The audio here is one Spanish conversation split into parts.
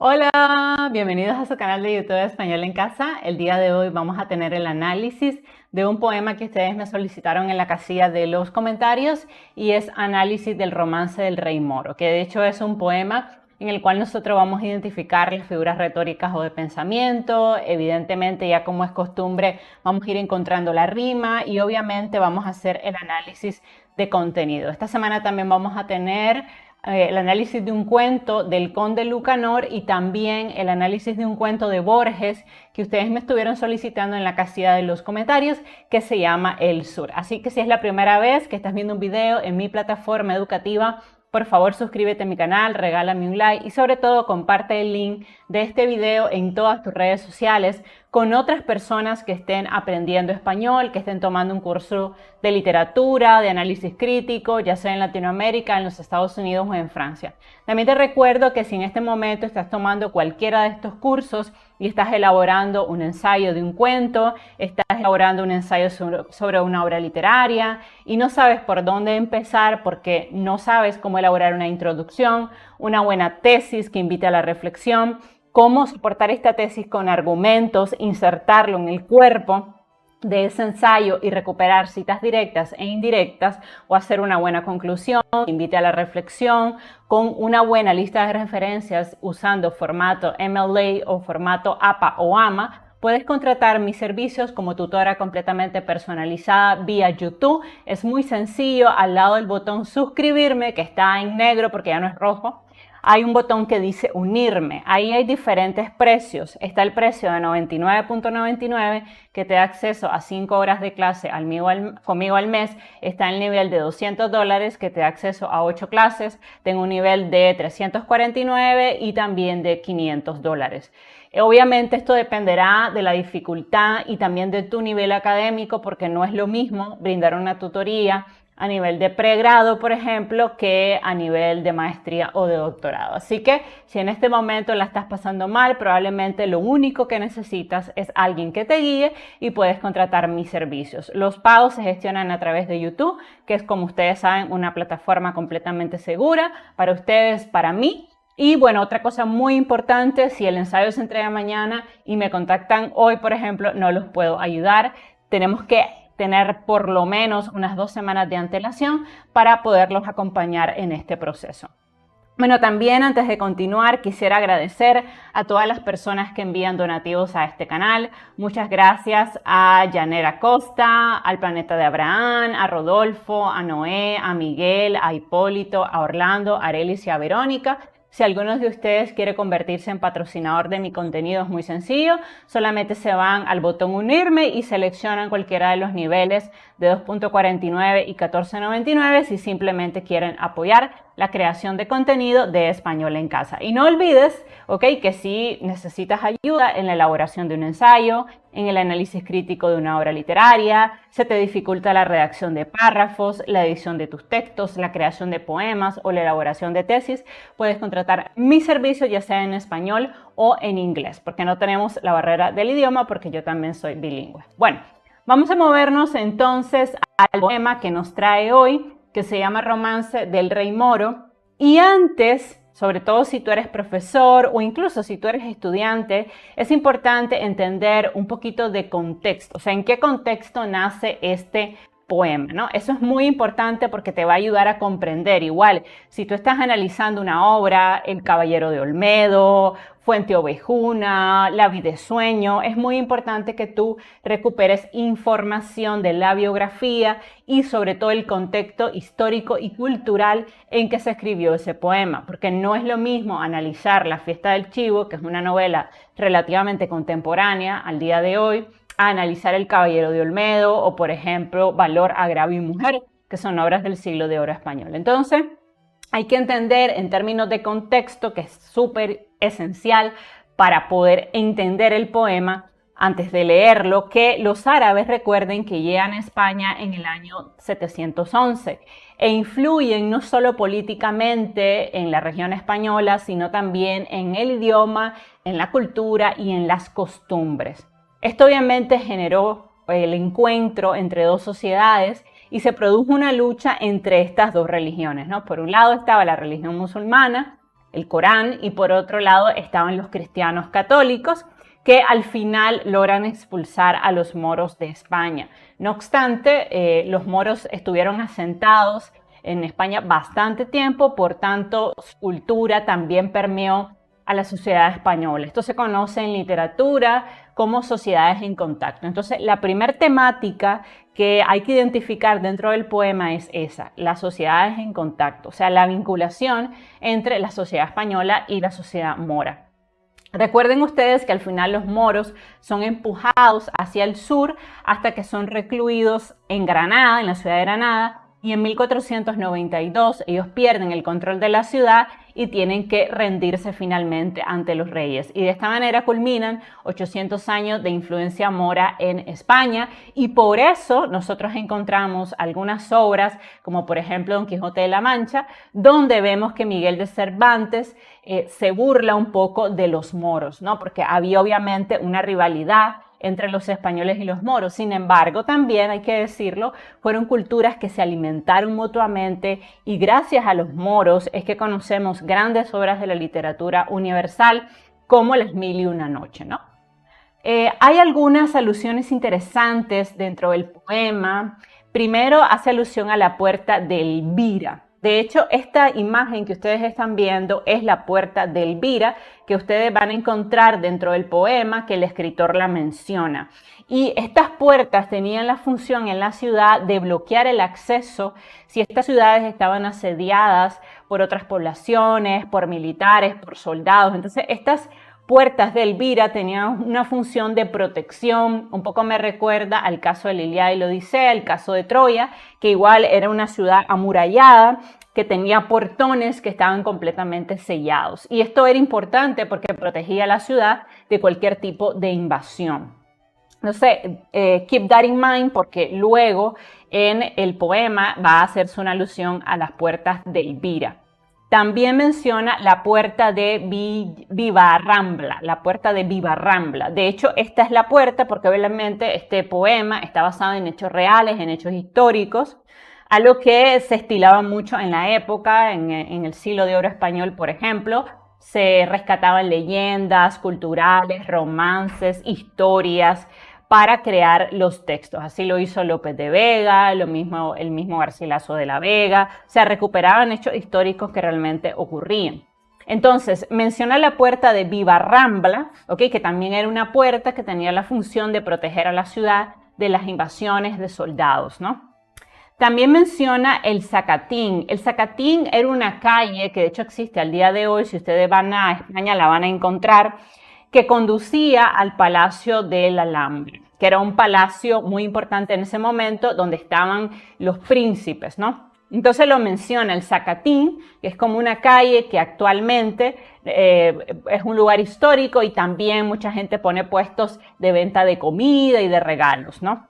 Hola, bienvenidos a su canal de YouTube Español en Casa. El día de hoy vamos a tener el análisis de un poema que ustedes me solicitaron en la casilla de los comentarios y es análisis del romance del rey Moro, que de hecho es un poema en el cual nosotros vamos a identificar las figuras retóricas o de pensamiento. Evidentemente, ya como es costumbre, vamos a ir encontrando la rima y obviamente vamos a hacer el análisis de contenido. Esta semana también vamos a tener el análisis de un cuento del Conde Lucanor y también el análisis de un cuento de Borges que ustedes me estuvieron solicitando en la casilla de los comentarios, que se llama El Sur. Así que si es la primera vez que estás viendo un video en mi plataforma educativa, por favor suscríbete a mi canal, regálame un like y sobre todo comparte el link de este video en todas tus redes sociales con otras personas que estén aprendiendo español, que estén tomando un curso de literatura, de análisis crítico, ya sea en Latinoamérica, en los Estados Unidos o en Francia. También te recuerdo que si en este momento estás tomando cualquiera de estos cursos y estás elaborando un ensayo de un cuento, estás elaborando un ensayo sobre una obra literaria y no sabes por dónde empezar porque no sabes cómo elaborar una introducción, una buena tesis que invite a la reflexión, cómo soportar esta tesis con argumentos, insertarlo en el cuerpo de ese ensayo y recuperar citas directas e indirectas o hacer una buena conclusión, invite a la reflexión con una buena lista de referencias usando formato MLA o formato APA o AMA. Puedes contratar mis servicios como tutora completamente personalizada vía YouTube. Es muy sencillo, al lado del botón suscribirme, que está en negro porque ya no es rojo, hay un botón que dice unirme. Ahí hay diferentes precios. Está el precio de 99.99 que te da acceso a 5 horas de clase conmigo al mes. Está el nivel de $200 que te da acceso a 8 clases. Tengo un nivel de 349 y también de $500. Obviamente esto dependerá de la dificultad y también de tu nivel académico porque no es lo mismo brindar una tutoría a nivel de pregrado, por ejemplo, que a nivel de maestría o de doctorado. Así que si en este momento la estás pasando mal, probablemente lo único que necesitas es alguien que te guíe y puedes contratar mis servicios. Los pagos se gestionan a través de YouTube, que es, como ustedes saben, una plataforma completamente segura para ustedes, para mí. Y bueno, otra cosa muy importante, si el ensayo se entrega mañana y me contactan hoy, por ejemplo, no los puedo ayudar. Tenemos que tener por lo menos unas 2 semanas de antelación para poderlos acompañar en este proceso. Bueno, también antes de continuar quisiera agradecer a todas las personas que envían donativos a este canal. Muchas gracias a Yanera Costa, al Planeta de Abraham, a Rodolfo, a Noé, a Miguel, a Hipólito, a Orlando, a Arelis y a Verónica. Si alguno de ustedes quiere convertirse en patrocinador de mi contenido, es muy sencillo. Solamente se van al botón unirme y seleccionan cualquiera de los niveles de 2.49 y 14.99 si simplemente quieren apoyar la creación de contenido de Español en Casa. Y no olvides, que si necesitas ayuda en la elaboración de un ensayo, en el análisis crítico de una obra literaria, se te dificulta la redacción de párrafos, la edición de tus textos, la creación de poemas o la elaboración de tesis, puedes contratar mi servicio ya sea en español o en inglés, porque no tenemos la barrera del idioma porque yo también soy bilingüe. Bueno, vamos a movernos entonces al poema que nos trae hoy, que se llama Romance del Rey Moro. Y antes, sobre todo si tú eres profesor o incluso si tú eres estudiante, es importante entender un poquito de contexto, o sea, en qué contexto nace este poema, ¿no? Eso es muy importante porque te va a ayudar a comprender. Igual, si tú estás analizando una obra, El Caballero de Olmedo, Fuente Ovejuna, La vida de sueño, es muy importante que tú recuperes información de la biografía y sobre todo el contexto histórico y cultural en que se escribió ese poema, porque no es lo mismo analizar La fiesta del chivo, que es una novela relativamente contemporánea al día de hoy, a analizar El Caballero de Olmedo o, por ejemplo, Valor, Agravio y Mujer, que son obras del siglo de oro español. Entonces, hay que entender en términos de contexto, que es súper esencial para poder entender el poema antes de leerlo, que los árabes, recuerden que llegan a España en el año 711 e influyen no solo políticamente en la región española, sino también en el idioma, en la cultura y en las costumbres. Esto obviamente generó el encuentro entre dos sociedades y se produjo una lucha entre estas dos religiones, ¿no? Por un lado estaba la religión musulmana, el Corán, y por otro lado estaban los cristianos católicos, que al final logran expulsar a los moros de España. No obstante, los moros estuvieron asentados en España bastante tiempo, por tanto, su cultura también permeó a la sociedad española. Esto se conoce en literatura como sociedades en contacto. Entonces, la primera temática que hay que identificar dentro del poema es esa, las sociedades en contacto, o sea, la vinculación entre la sociedad española y la sociedad mora. Recuerden ustedes que al final los moros son empujados hacia el sur hasta que son recluidos en Granada, en la ciudad de Granada, y en 1492 ellos pierden el control de la ciudad y tienen que rendirse finalmente ante los reyes. Y de esta manera culminan 800 años de influencia mora en España, y por eso nosotros encontramos algunas obras, como por ejemplo Don Quijote de la Mancha, donde vemos que Miguel de Cervantes se burla un poco de los moros, ¿no? Porque había obviamente una rivalidad entre los españoles y los moros. Sin embargo, también hay que decirlo, fueron culturas que se alimentaron mutuamente, y gracias a los moros es que conocemos grandes obras de la literatura universal como Las Mil y una Noche, ¿no? Hay algunas alusiones interesantes dentro del poema. Primero hace alusión a la puerta de Elvira. De hecho, esta imagen que ustedes están viendo es la puerta de Elvira, que ustedes van a encontrar dentro del poema, que el escritor la menciona. Y estas puertas tenían la función en la ciudad de bloquear el acceso si estas ciudades estaban asediadas por otras poblaciones, por militares, por soldados. Entonces, estas puertas de Elvira tenían una función de protección. Un poco me recuerda al caso de la Ilíada y la Odisea, el caso de Troya, que igual era una ciudad amurallada, que tenía portones que estaban completamente sellados. Y esto era importante porque protegía la ciudad de cualquier tipo de invasión. Entonces, keep that in mind, porque luego en el poema va a hacerse una alusión a las puertas de Elvira. También menciona la puerta de Vivarrambla, la puerta de Vivarrambla. De hecho, esta es la puerta porque obviamente este poema está basado en hechos reales, en hechos históricos, a lo que se estilaba mucho en la época, en el siglo de oro español, por ejemplo. Se rescataban leyendas culturales, romances, historias para crear los textos. Así lo hizo López de Vega, el mismo Garcilaso de la Vega. O sea, recuperaban hechos históricos que realmente ocurrían. Entonces, menciona la puerta de Vivarrambla, ¿okay? Que también era una puerta que tenía la función de proteger a la ciudad de las invasiones de soldados, ¿no? También menciona el Zacatín. El Zacatín era una calle que de hecho existe al día de hoy. Si ustedes van a España la van a encontrar, que conducía al Palacio del Alhambra, que era un palacio muy importante en ese momento donde estaban los príncipes, ¿no? Entonces lo menciona el Zacatín, que es como una calle que actualmente es un lugar histórico, y también mucha gente pone puestos de venta de comida y de regalos, ¿no?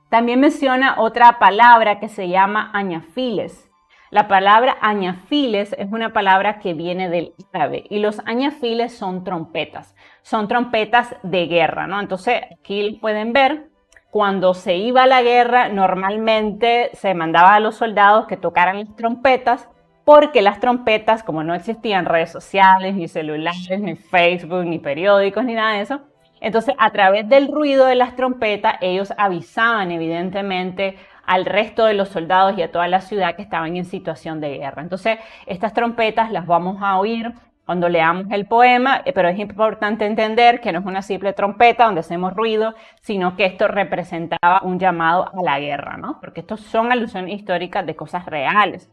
También menciona otra palabra que se llama añafiles. La palabra añafiles es una palabra que viene del árabe, y los añafiles son trompetas de guerra, ¿no? Entonces aquí pueden ver, cuando se iba a la guerra normalmente se mandaba a los soldados que tocaran las trompetas, porque las trompetas, como no existían redes sociales, ni celulares, ni Facebook, ni periódicos, ni nada de eso, entonces a través del ruido de las trompetas ellos avisaban evidentemente al resto de los soldados y a toda la ciudad que estaban en situación de guerra. Entonces estas trompetas las vamos a oír cuando leamos el poema, pero es importante entender que no es una simple trompeta donde hacemos ruido, sino que esto representaba un llamado a la guerra, ¿no? Porque estos son alusiones históricas de cosas reales.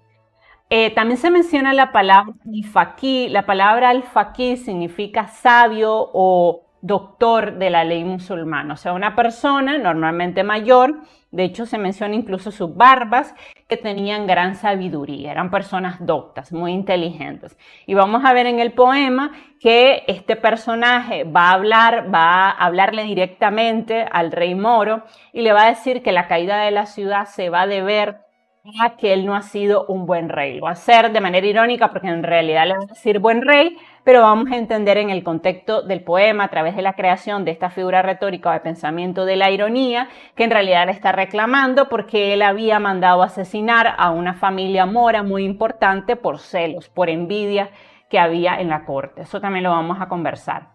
También se menciona la palabra al-faqih. La palabra al-faqih significa sabio o doctor de la ley musulmana, o sea, una persona normalmente mayor. De hecho, se menciona incluso sus barbas, que tenían gran sabiduría, eran personas doctas, muy inteligentes. Y vamos a ver en el poema que este personaje va a hablarle directamente al rey moro y le va a decir que la caída de la ciudad se va a deber a que él no ha sido un buen rey. Lo va a hacer de manera irónica porque en realidad le va a decir buen rey, pero vamos a entender en el contexto del poema, a través de la creación de esta figura retórica o de pensamiento de la ironía, que en realidad le está reclamando porque él había mandado asesinar a una familia mora muy importante por celos, por envidia que había en la corte. Eso también lo vamos a conversar.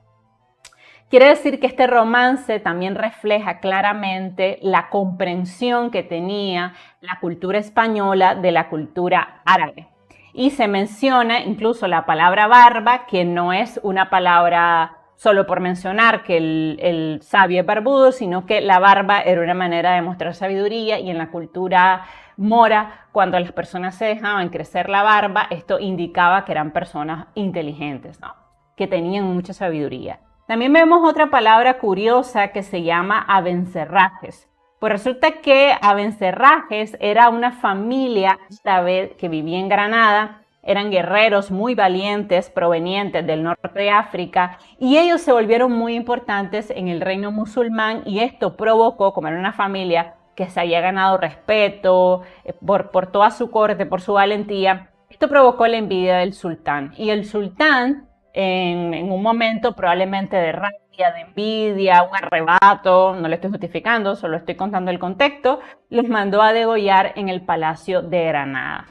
Quiere decir que este romance también refleja claramente la comprensión que tenía la cultura española de la cultura árabe. Y se menciona incluso la palabra barba, que no es una palabra solo por mencionar que el sabio es barbudo, sino que la barba era una manera de mostrar sabiduría, y en la cultura mora, cuando las personas se dejaban crecer la barba, esto indicaba que eran personas inteligentes, ¿no? Que tenían mucha sabiduría. También vemos otra palabra curiosa que se llama Abencerrajes. Pues resulta que Abencerrajes era una familia árabe que vivía en Granada. Eran guerreros muy valientes provenientes del norte de África, y ellos se volvieron muy importantes en el reino musulmán, y esto provocó, como era una familia que se había ganado respeto por toda su corte, por su valentía, esto provocó la envidia del sultán. Y el sultán, en un momento probablemente de rabia, de envidia, un arrebato, no le estoy justificando, solo estoy contando el contexto, los mandó a degollar en el palacio de Granada.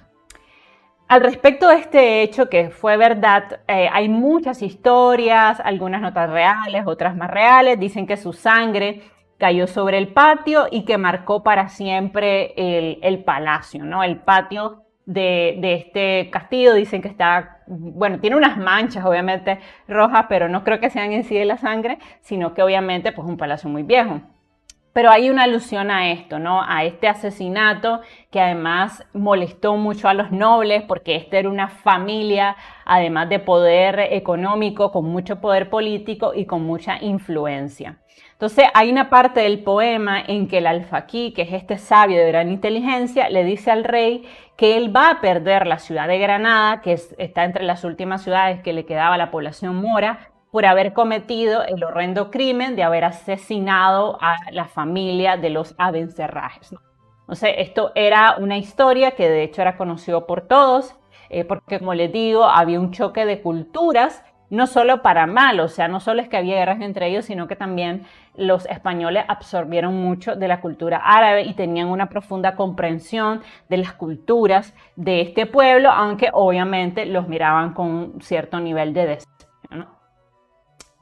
Al respecto de este hecho, que fue verdad, hay muchas historias, algunas no tan reales, otras más reales. Dicen que su sangre cayó sobre el patio y que marcó para siempre el palacio, ¿no? El patio de este castillo, dicen que está, bueno, tiene unas manchas obviamente rojas, pero no creo que sean en sí de la sangre, sino que obviamente pues un palacio muy viejo. Pero hay una alusión a esto, ¿no? A este asesinato que además molestó mucho a los nobles, porque esta era una familia, además de poder económico, con mucho poder político y con mucha influencia. Entonces hay una parte del poema en que el alfaquí, que es este sabio de gran inteligencia, le dice al rey que él va a perder la ciudad de Granada, que está entre las últimas ciudades que le quedaba a la población mora, por haber cometido el horrendo crimen de haber asesinado a la familia de los Abencerrajes, ¿no? Entonces, esto era una historia que de hecho era conocido por todos, porque como les digo, había un choque de culturas, no solo para mal, o sea, no solo es que había guerras entre ellos, sino que también los españoles absorbieron mucho de la cultura árabe y tenían una profunda comprensión de las culturas de este pueblo, aunque obviamente los miraban con cierto nivel de desprecio, ¿no?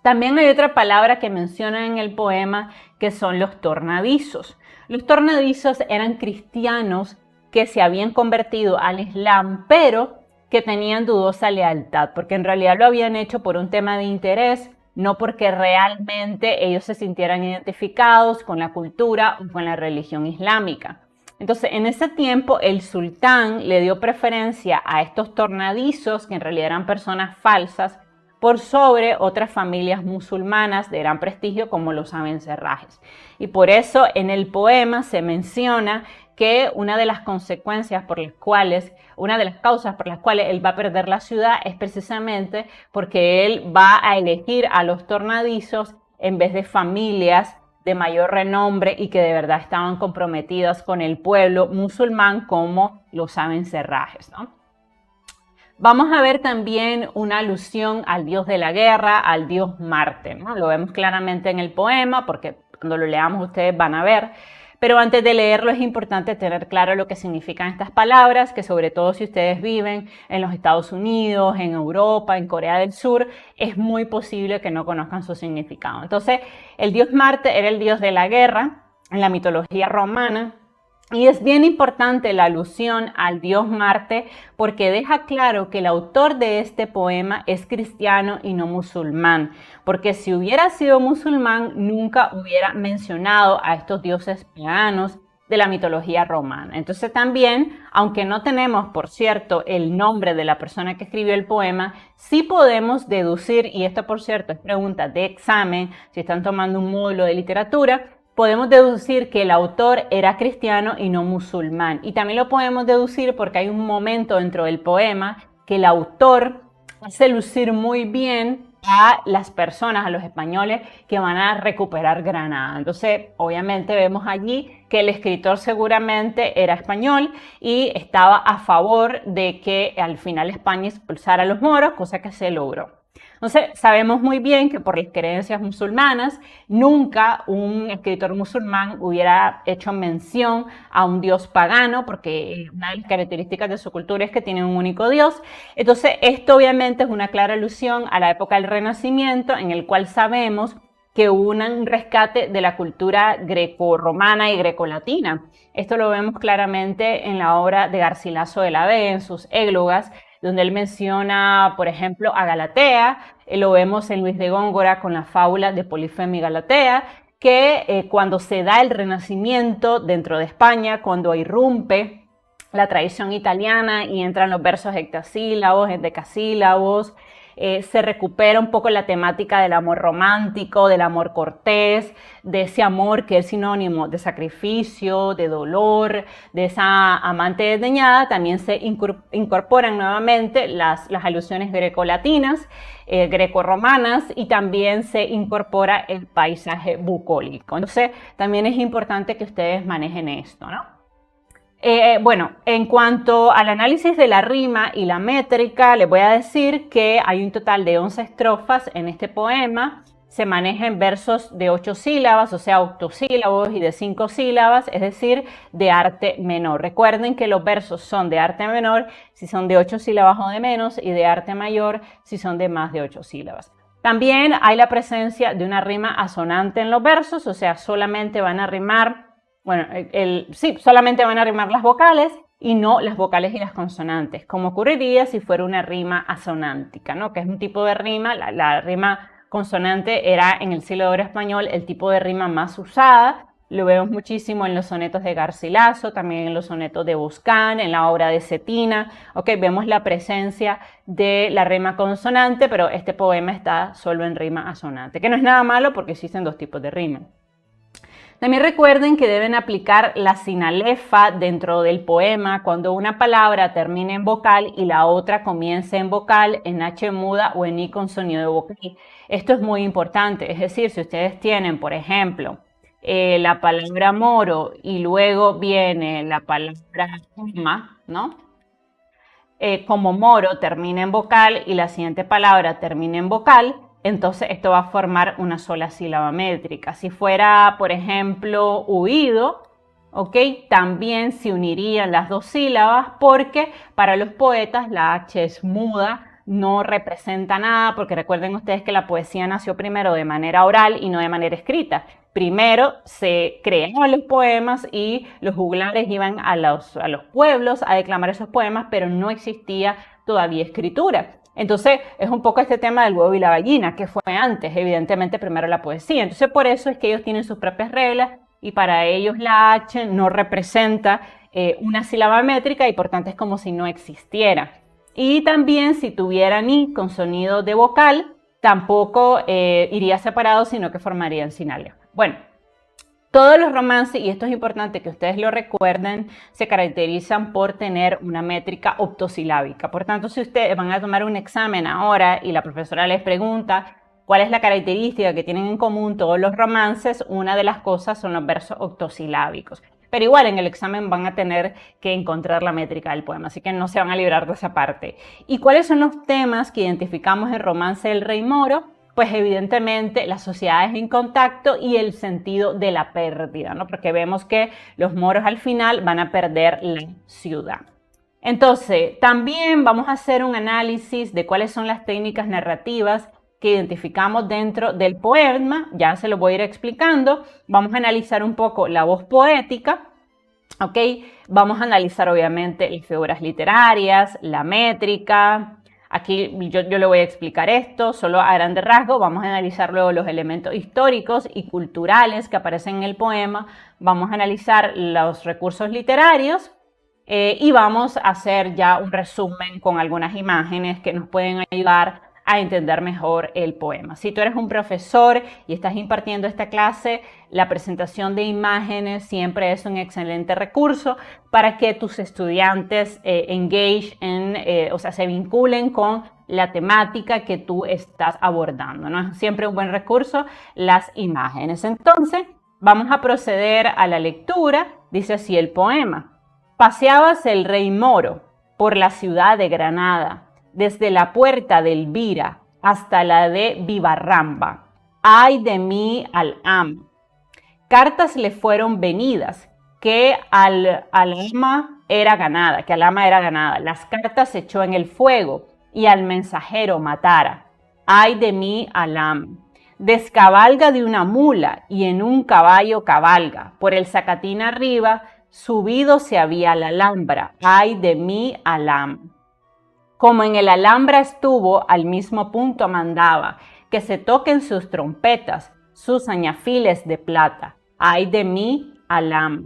También hay otra palabra que menciona en el poema, que son los tornadizos. Los tornadizos eran cristianos que se habían convertido al Islam, pero que tenían dudosa lealtad, porque en realidad lo habían hecho por un tema de interés, no porque realmente ellos se sintieran identificados con la cultura o con la religión islámica. Entonces, en ese tiempo, el sultán le dio preferencia a estos tornadizos, que en realidad eran personas falsas, por sobre otras familias musulmanas de gran prestigio como los Abencerrajes. Y por eso en el poema se menciona que una de las consecuencias por las cuales, una de las causas por las cuales él va a perder la ciudad es precisamente porque él va a elegir a los tornadizos en vez de familias de mayor renombre y que de verdad estaban comprometidas con el pueblo musulmán como los Abencerrajes, ¿no? Vamos a ver también una alusión al dios de la guerra, al dios Marte, ¿no? Lo vemos claramente en el poema porque cuando lo leamos ustedes van a ver. Pero antes de leerlo es importante tener claro lo que significan estas palabras, que sobre todo si ustedes viven en los Estados Unidos, en Europa, en Corea del Sur, es muy posible que no conozcan su significado. Entonces, el dios Marte era el dios de la guerra en la mitología romana. Y es bien importante la alusión al dios Marte porque deja claro que el autor de este poema es cristiano y no musulmán, porque si hubiera sido musulmán nunca hubiera mencionado a estos dioses paganos de la mitología romana. Entonces también, aunque no tenemos, por cierto, el nombre de la persona que escribió el poema, sí podemos deducir, y esto por cierto es pregunta de examen, si están tomando un módulo de literatura, podemos deducir que el autor era cristiano y no musulmán. Y también lo podemos deducir porque hay un momento dentro del poema que el autor hace lucir muy bien a las personas, a los españoles que van a recuperar Granada. Entonces, obviamente vemos allí que el escritor seguramente era español y estaba a favor de que al final España expulsara a los moros, cosa que se logró. Entonces, sabemos muy bien que por las creencias musulmanas, nunca un escritor musulmán hubiera hecho mención a un dios pagano, porque una de las características de su cultura es que tiene un único dios. Entonces, esto obviamente es una clara alusión a la época del Renacimiento, en el cual sabemos que hubo un rescate de la cultura greco-romana y greco-latina. Esto lo vemos claramente en la obra de Garcilaso de la Vega, en sus églogas, donde él menciona, por ejemplo, a Galatea. Lo vemos en Luis de Góngora con la fábula de Polifemo y Galatea, que cuando se da el Renacimiento dentro de España, cuando irrumpe la tradición italiana y entran los versos hectasílabos, endecasílabos, se recupera un poco la temática del amor romántico, del amor cortés, de ese amor que es sinónimo de sacrificio, de dolor, de esa amante desdeñada. También se incorporan nuevamente las alusiones grecolatinas, grecorromanas, y también se incorpora el paisaje bucólico. Entonces, también es importante que ustedes manejen esto, ¿no? Bueno, en cuanto al análisis de la rima y la métrica, les voy a decir que hay un total de 11 estrofas en este poema. Se manejan versos de 8 sílabas, o sea, octosílabos, y de 5 sílabas, es decir, de arte menor. Recuerden que los versos son de arte menor si son de 8 sílabas o de menos, y de arte mayor si son de más de 8 sílabas. También hay la presencia de una rima asonante en los versos, o sea, solamente van a rimar, bueno, solamente van a rimar las vocales y no las vocales y las consonantes, como ocurriría si fuera una rima asonántica, ¿no? Que es un tipo de rima. La rima consonante era en el siglo de oro español el tipo de rima más usada. Lo vemos muchísimo en los sonetos de Garcilaso, también en los sonetos de Boscán, en la obra de Cetina. Okay, vemos la presencia de la rima consonante, pero este poema está solo en rima asonante, que no es nada malo porque existen dos tipos de rima. También recuerden que deben aplicar la sinalefa dentro del poema cuando una palabra termine en vocal y la otra comience en vocal, en H muda o en I con sonido de vocal. Esto es muy importante, es decir, si ustedes tienen, por ejemplo, la palabra moro y luego viene la palabra coma, ¿no? Como moro termina en vocal y la siguiente palabra termina en vocal, entonces esto va a formar una sola sílaba métrica. Si fuera, por ejemplo, huido, ¿ok? También se unirían las dos sílabas, porque para los poetas la H es muda, no representa nada, porque recuerden ustedes que la poesía nació primero de manera oral y no de manera escrita. Primero se creaban los poemas y los juglares iban a los pueblos a declamar esos poemas, pero no existía todavía escritura. Entonces es un poco este tema del huevo y la gallina, que fue antes, evidentemente primero la poesía. Entonces por eso es que ellos tienen sus propias reglas y para ellos la H no representa una sílaba métrica y por tanto es como si no existiera. Y también si tuvieran I con sonido de vocal, tampoco iría separado, sino que formarían sinalefa. Bueno, todos los romances, y esto es importante que ustedes lo recuerden, se caracterizan por tener una métrica octosilábica. Por tanto, si ustedes van a tomar un examen ahora y la profesora les pregunta cuál es la característica que tienen en común todos los romances, una de las cosas son los versos octosilábicos. Pero igual en el examen van a tener que encontrar la métrica del poema, así que no se van a librar de esa parte. ¿Y cuáles son los temas que identificamos en Romance del Rey Moro? Pues evidentemente las sociedades en contacto y el sentido de la pérdida, ¿no? Porque vemos que los moros al final van a perder la ciudad. Entonces, también vamos a hacer un análisis de cuáles son las técnicas narrativas que identificamos dentro del poema. Ya se lo voy a ir explicando. Vamos a analizar un poco la voz poética, ¿ok? Vamos a analizar obviamente las figuras literarias, la métrica. Aquí yo le voy a explicar esto, solo a grandes rasgos. Vamos a analizar luego los elementos históricos y culturales que aparecen en el poema. Vamos a analizar los recursos literarios y vamos a hacer ya un resumen con algunas imágenes que nos pueden ayudar a entender mejor el poema. Si tú eres un profesor y estás impartiendo esta clase, la presentación de imágenes siempre es un excelente recurso para que tus estudiantes se vinculen con la temática que tú estás abordando, ¿no? Es siempre un buen recurso las imágenes. Entonces, vamos a proceder a la lectura. Dice así el poema. Paseábase el rey moro por la ciudad de Granada, desde la puerta de Elvira hasta la de Vivarramba. Ay de mí Al-Ama. Cartas le fueron venidas, que Al-Ama era ganada, Las cartas se echó en el fuego y al mensajero matara. Ay de mí Al-Ama. Descabalga de una mula y en un caballo cabalga. Por el zacatín arriba, subido se había a la alhambra. Ay de mí Al-Ama. Como en el alhambra estuvo, al mismo punto mandaba, que se toquen sus trompetas, sus añafiles de plata. Ay de mí Al-Ama.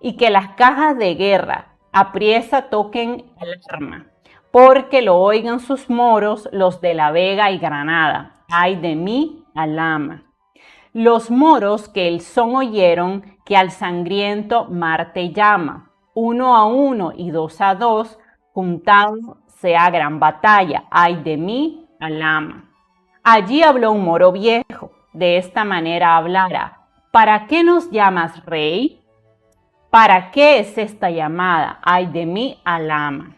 Y que las cajas de guerra apriesa toquen el arma, porque lo oigan sus moros, los de la Vega y Granada. Ay de mí Al-Ama. Los moros que el son oyeron, que al sangriento Marte llama, 1 a 1 y 2 a 2, juntado sea gran batalla. Ay de mí Al-Ama. Allí habló un moro viejo, de esta manera hablara: ¿para qué nos llamas rey? ¿Para qué es esta llamada? Ay de mí Al-Ama.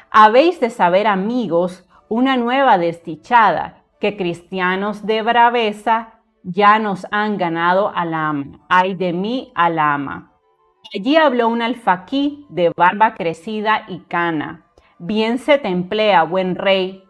Habéis de saber, amigos, una nueva desdichada, que cristianos de braveza ya nos han ganado Al-Ama. Ay de mí Al-Ama. Allí habló un alfaquí de barba crecida y cana: bien se te emplea, buen rey,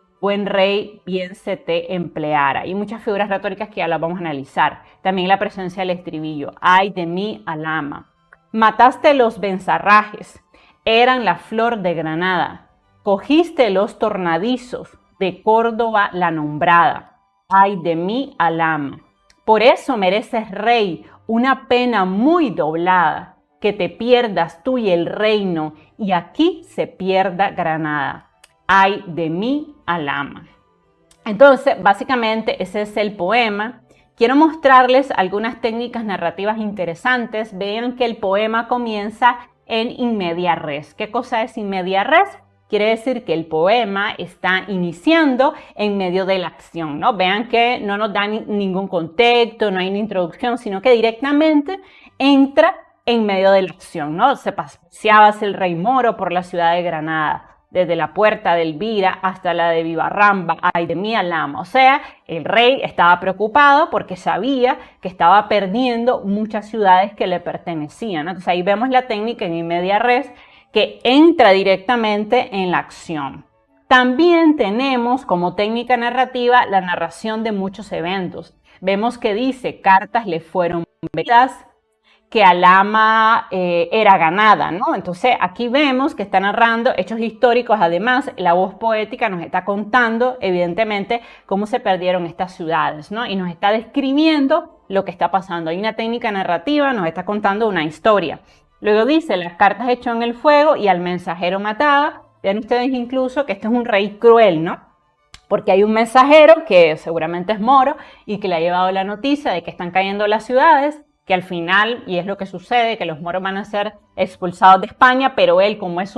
bien se te empleara. Y muchas figuras retóricas que ya las vamos a analizar. También la presencia del estribillo. Ay de mí Al-Ama. Mataste los benzarrajes, eran la flor de Granada. Cogiste los tornadizos, de Córdoba la nombrada. Ay de mí Al-Ama. Por eso mereces, rey, una pena muy doblada, que te pierdas tú y el reino, y aquí se pierda Granada. Ay de mí Al-Ama. Entonces, básicamente ese es el poema. Quiero mostrarles algunas técnicas narrativas interesantes. Vean que el poema comienza en in media res. ¿Qué cosa es in media res? Quiere decir que el poema está iniciando en medio de la acción, ¿no? Vean que no nos da ningún contexto, no hay una introducción, sino que directamente entra en medio de la acción, ¿no? Se paseaba el rey moro por la ciudad de Granada, desde la puerta de Elvira hasta la de Vivarramba. Ay de mí Al-Ama. O sea, el rey estaba preocupado porque sabía que estaba perdiendo muchas ciudades que le pertenecían, ¿no? Entonces ahí vemos la técnica en in media res, que entra directamente en la acción. También tenemos como técnica narrativa la narración de muchos eventos. Vemos que dice: cartas le fueron venidas, que Al-Ama era ganada, ¿no? Entonces aquí vemos que está narrando hechos históricos. Además, la voz poética nos está contando, evidentemente, cómo se perdieron estas ciudades, ¿no? Y nos está describiendo lo que está pasando. Hay una técnica narrativa, nos está contando una historia. Luego dice: las cartas echó en el fuego y al mensajero mataba. Vean ustedes incluso que este es un rey cruel, ¿no? Porque hay un mensajero que seguramente es moro y que le ha llevado la noticia de que están cayendo las ciudades, que al final, y es lo que sucede, que los moros van a ser expulsados de España, pero él, como es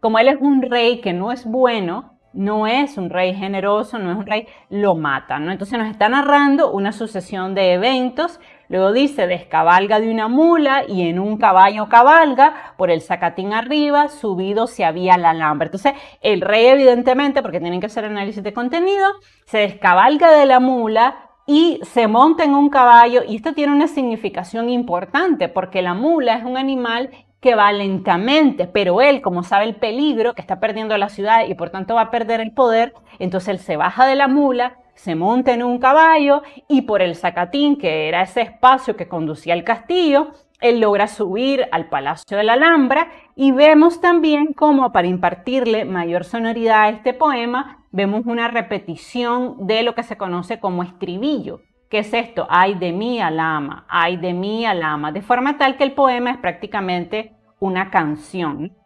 como él es un rey que no es bueno, no es un rey generoso, no es un rey, lo matan, ¿no? Entonces nos está narrando una sucesión de eventos. Luego dice: descabalga de una mula y en un caballo cabalga, por el zacatín arriba, subido se había la alhambra. Entonces el rey, evidentemente, porque tienen que hacer análisis de contenido, se descabalga de la mula y se monta en un caballo, y esto tiene una significación importante porque la mula es un animal que va lentamente, pero él, como sabe el peligro, que está perdiendo la ciudad y por tanto va a perder el poder, entonces él se baja de la mula, se monta en un caballo y por el zacatín, que era ese espacio que conducía al castillo, él logra subir al Palacio de la Alhambra. Y vemos también cómo, para impartirle mayor sonoridad a este poema, vemos una repetición de lo que se conoce como estribillo. ¿Qué es esto? Ay de mí Al-Ama, ay de mí Al-Ama, de forma tal que el poema es prácticamente una canción.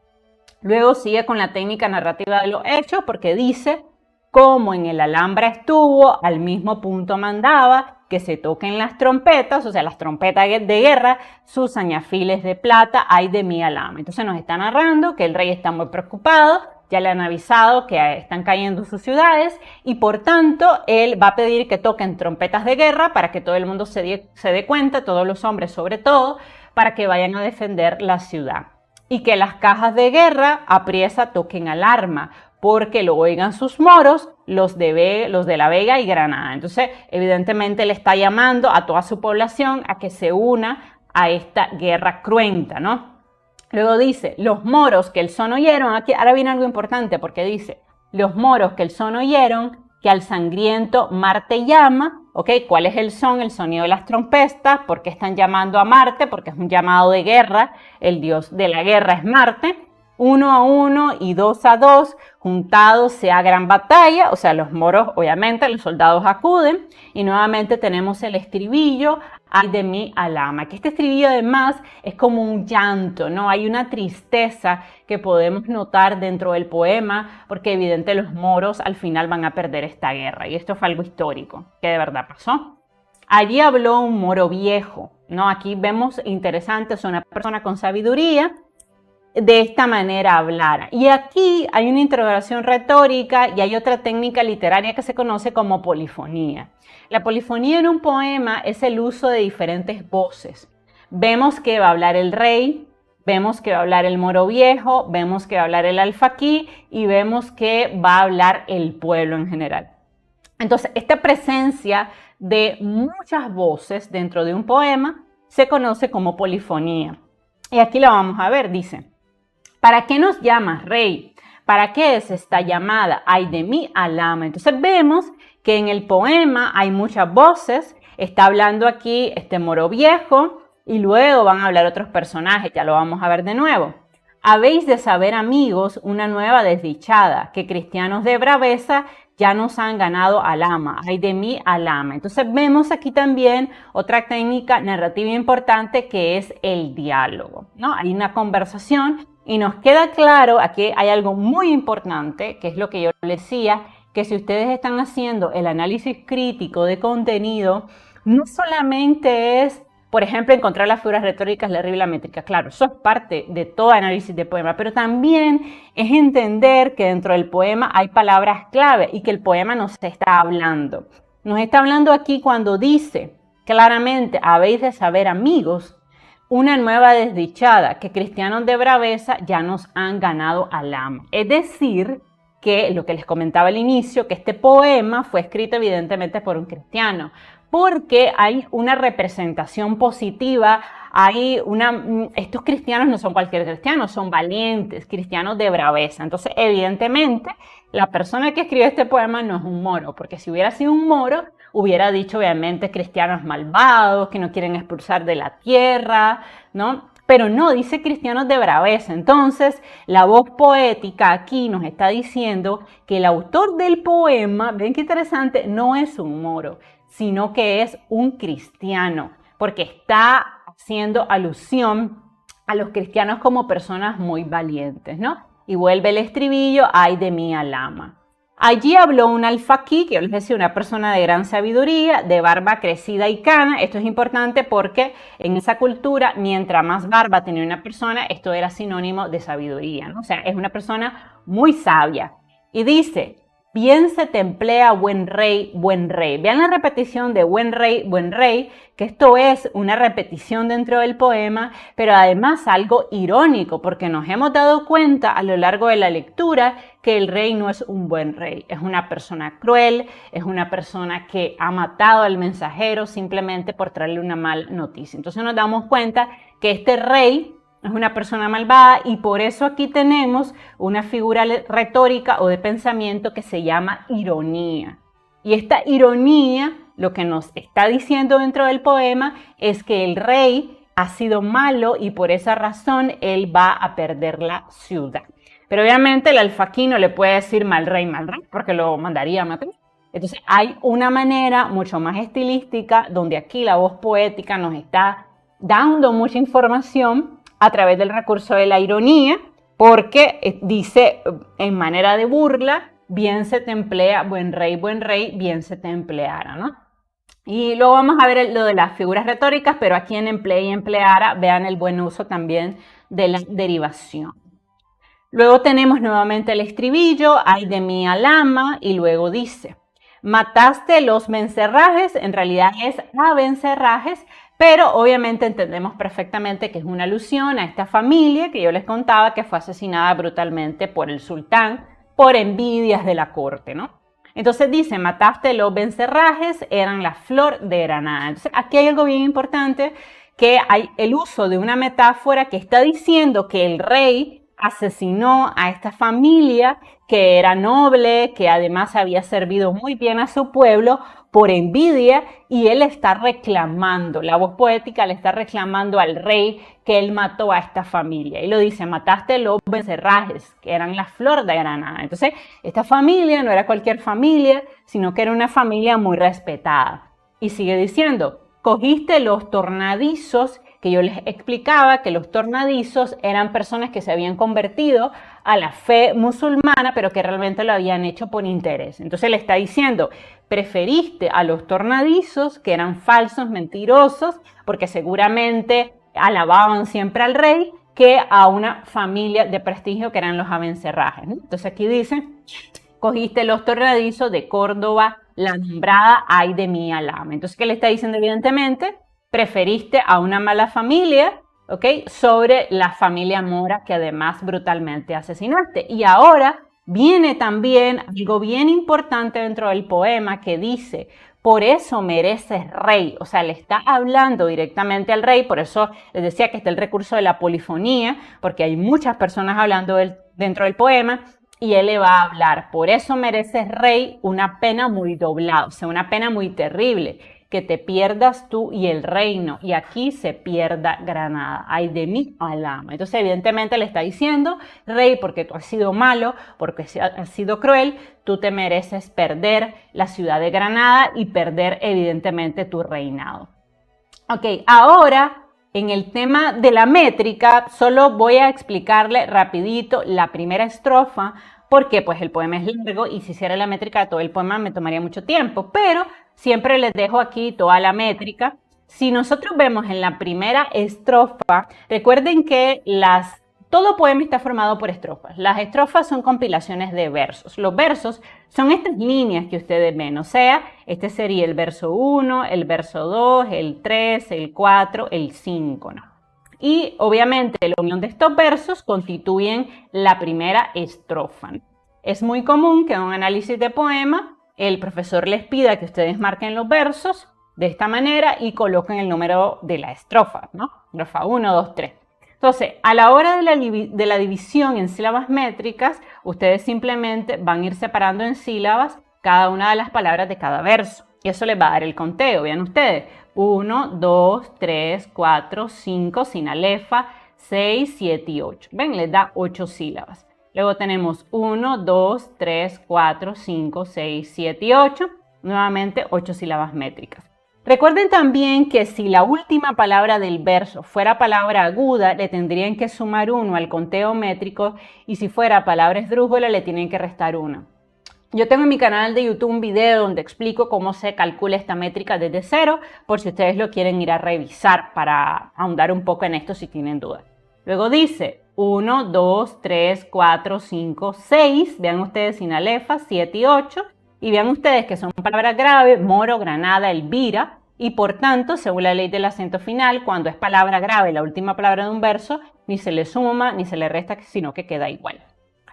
Luego sigue con la técnica narrativa de los hechos, porque dice: como en el Alhambra estuvo, al mismo punto mandaba, que se toquen las trompetas, o sea, las trompetas de guerra, sus añafiles de plata, ay de mí Al-Ama. Entonces nos está narrando que el rey está muy preocupado, ya le han avisado que están cayendo sus ciudades y por tanto él va a pedir que toquen trompetas de guerra para que todo el mundo se dé cuenta, todos los hombres sobre todo, para que vayan a defender la ciudad. Y que las cajas de guerra apriesa toquen alarma, porque lo oigan sus moros, los de La Vega y Granada. Entonces, evidentemente le está llamando a toda su población a que se una a esta guerra cruenta, ¿no? Luego dice, los moros que el son oyeron, aquí ahora viene algo importante porque dice, los moros que el son oyeron, que al sangriento Marte llama, ¿ok? ¿Cuál es el son? El sonido de las trompetas. ¿Por qué están llamando a Marte? Porque es un llamado de guerra, el dios de la guerra es Marte. 1 a 1 y 2 a 2, juntados sea gran batalla, o sea, los moros, obviamente, los soldados acuden, y nuevamente tenemos el estribillo, ay de mí, Alhama, que este estribillo además es como un llanto, ¿no? Hay una tristeza que podemos notar dentro del poema, porque evidentemente los moros al final van a perder esta guerra, y esto fue algo histórico, que de verdad pasó. Allí habló un moro viejo, ¿no? Aquí vemos interesante, es una persona con sabiduría, de esta manera hablara. Y aquí hay una interrogación retórica y hay otra técnica literaria que se conoce como polifonía. La polifonía en un poema es el uso de diferentes voces. Vemos que va a hablar el rey, vemos que va a hablar el moro viejo, vemos que va a hablar el alfaquí y vemos que va a hablar el pueblo en general. Entonces, esta presencia de muchas voces dentro de un poema se conoce como polifonía. Y aquí la vamos a ver, dice: ¿para qué nos llamas rey? ¿Para qué es esta llamada? Ay de mí, Alhama. Entonces vemos que en el poema hay muchas voces. Está hablando aquí este moro viejo y luego van a hablar otros personajes. Ya lo vamos a ver de nuevo. Habéis de saber, amigos, una nueva desdichada, que cristianos de braveza ya nos han ganado Alhama. Ay de mí, Alhama. Entonces vemos aquí también otra técnica narrativa importante que es el diálogo, ¿no? Hay una conversación. Y nos queda claro, aquí hay algo muy importante, que es lo que yo les decía, que si ustedes están haciendo el análisis crítico de contenido, no solamente es, por ejemplo, encontrar las figuras retóricas, la regla métrica. Claro, eso es parte de todo análisis de poema, pero también es entender que dentro del poema hay palabras clave y que el poema nos está hablando. Nos está hablando aquí cuando dice claramente, habéis de saber, amigos, una nueva desdichada, que cristianos de braveza ya nos han ganado Alhama. Es decir, que lo que les comentaba al inicio, que este poema fue escrito evidentemente por un cristiano, porque hay una representación positiva, estos cristianos no son cualquier cristiano, son valientes, cristianos de braveza. Entonces, evidentemente, la persona que escribió este poema no es un moro, porque si hubiera sido un moro, hubiera dicho obviamente cristianos malvados, que no quieren expulsar de la tierra, ¿no? Pero no, dice cristianos de braveza. Entonces, la voz poética aquí nos está diciendo que el autor del poema, ven qué interesante, no es un moro, sino que es un cristiano, porque está haciendo alusión a los cristianos como personas muy valientes, ¿no? Y vuelve el estribillo, ay de mí, Alhama. Allí habló un alfaquí, que yo les decía, una persona de gran sabiduría, de barba crecida y cana. Esto es importante porque en esa cultura, mientras más barba tenía una persona, esto era sinónimo de sabiduría, ¿no? O sea, es una persona muy sabia. Y dice: bien se te emplea, buen rey, buen rey. Vean la repetición de buen rey, que esto es una repetición dentro del poema, pero además algo irónico, porque nos hemos dado cuenta a lo largo de la lectura que el rey no es un buen rey, es una persona cruel, es una persona que ha matado al mensajero simplemente por traerle una mala noticia. Entonces nos damos cuenta que este rey es una persona malvada y por eso aquí tenemos una figura retórica o de pensamiento que se llama ironía. Y esta ironía lo que nos está diciendo dentro del poema es que el rey ha sido malo y por esa razón él va a perder la ciudad. Pero obviamente el alfaquí no le puede decir mal rey, porque lo mandaría a matar. Entonces hay una manera mucho más estilística donde aquí la voz poética nos está dando mucha información a través del recurso de la ironía, porque dice en manera de burla, bien se te emplea, buen rey, bien se te empleara, ¿no? Y luego vamos a ver lo de las figuras retóricas, pero aquí en emplea y empleara, vean el buen uso también de la derivación. Luego tenemos nuevamente el estribillo, ay de mí, Alhama, y luego dice: mataste los mencerrajes, en realidad es abencerrajes, pero obviamente entendemos perfectamente que es una alusión a esta familia que yo les contaba que fue asesinada brutalmente por el sultán por envidias de la corte, ¿no? Entonces dice, mataste los becerrajes, eran la flor de Granada. Entonces aquí hay algo bien importante, que hay el uso de una metáfora que está diciendo que el rey asesinó a esta familia que era noble, que además había servido muy bien a su pueblo por envidia, y él está reclamando, la voz poética le está reclamando al rey que él mató a esta familia. Y lo dice, mataste los becerrajes, que eran la flor de Granada. Entonces, esta familia no era cualquier familia, sino que era una familia muy respetada. Y sigue diciendo, cogiste los tornadizos, que yo les explicaba que los tornadizos eran personas que se habían convertido a la fe musulmana, pero que realmente lo habían hecho por interés. Entonces le está diciendo, preferiste a los tornadizos, que eran falsos, mentirosos, porque seguramente alababan siempre al rey, que a una familia de prestigio que eran los abencerrajes. Entonces aquí dice, cogiste los tornadizos de Córdoba, la nombrada ay de mi alama. Entonces, ¿qué le está diciendo? Evidentemente, preferiste a una mala familia, ¿ok? Sobre la familia Mora, que además brutalmente asesinaste. Y ahora viene también algo bien importante dentro del poema que dice, por eso mereces rey. O sea, le está hablando directamente al rey, por eso les decía que está el recurso de la polifonía, porque hay muchas personas hablando dentro del poema, y él le va a hablar, por eso mereces rey una pena muy doblada, o sea, una pena muy terrible, que te pierdas tú y el reino, y aquí se pierda Granada, ay de mi alama. Entonces evidentemente le está diciendo, rey, porque tú has sido malo, porque has sido cruel, tú te mereces perder la ciudad de Granada y perder evidentemente tu reinado. Ok, ahora en el tema de la métrica, solo voy a explicarle rapidito la primera estrofa, porque pues el poema es largo y si hiciera la métrica de todo el poema me tomaría mucho tiempo, pero siempre les dejo aquí toda la métrica. Si nosotros vemos en la primera estrofa, recuerden que todo poema está formado por estrofas. Las estrofas son compilaciones de versos. Los versos son estas líneas que ustedes ven, o sea, este sería el verso 1, el verso 2, el 3, el 4, el 5, ¿no? Y obviamente la unión de estos versos constituyen la primera estrofa. Es muy común que en un análisis de poema el profesor les pida que ustedes marquen los versos de esta manera y coloquen el número de la estrofa, ¿no? Estrofa 1, 2, 3. Entonces, a la hora de la división en sílabas métricas, ustedes simplemente van a ir separando en sílabas cada una de las palabras de cada verso. Y eso les va a dar el conteo, vean ustedes. 1, 2, 3, 4, 5, sin alefa, 6, 7 y 8. Ven, les da 8 sílabas. Luego tenemos 1, 2, 3, 4, 5, 6, 7 y 8. Nuevamente 8 sílabas métricas. Recuerden también que si la última palabra del verso fuera palabra aguda, le tendrían que sumar 1 al conteo métrico, y si fuera palabra esdrújula, le tienen que restar 1. Yo tengo en mi canal de YouTube un video donde explico cómo se calcula esta métrica desde cero, por si ustedes lo quieren ir a revisar para ahondar un poco en esto si tienen dudas. Luego dice 1, 2, 3, 4, 5, 6, vean ustedes sin alefa, 7 y 8, y vean ustedes que son palabras graves, Moro, Granada, Elvira, y por tanto, según la ley del acento final, cuando es palabra grave la última palabra de un verso, ni se le suma ni se le resta, sino que queda igual.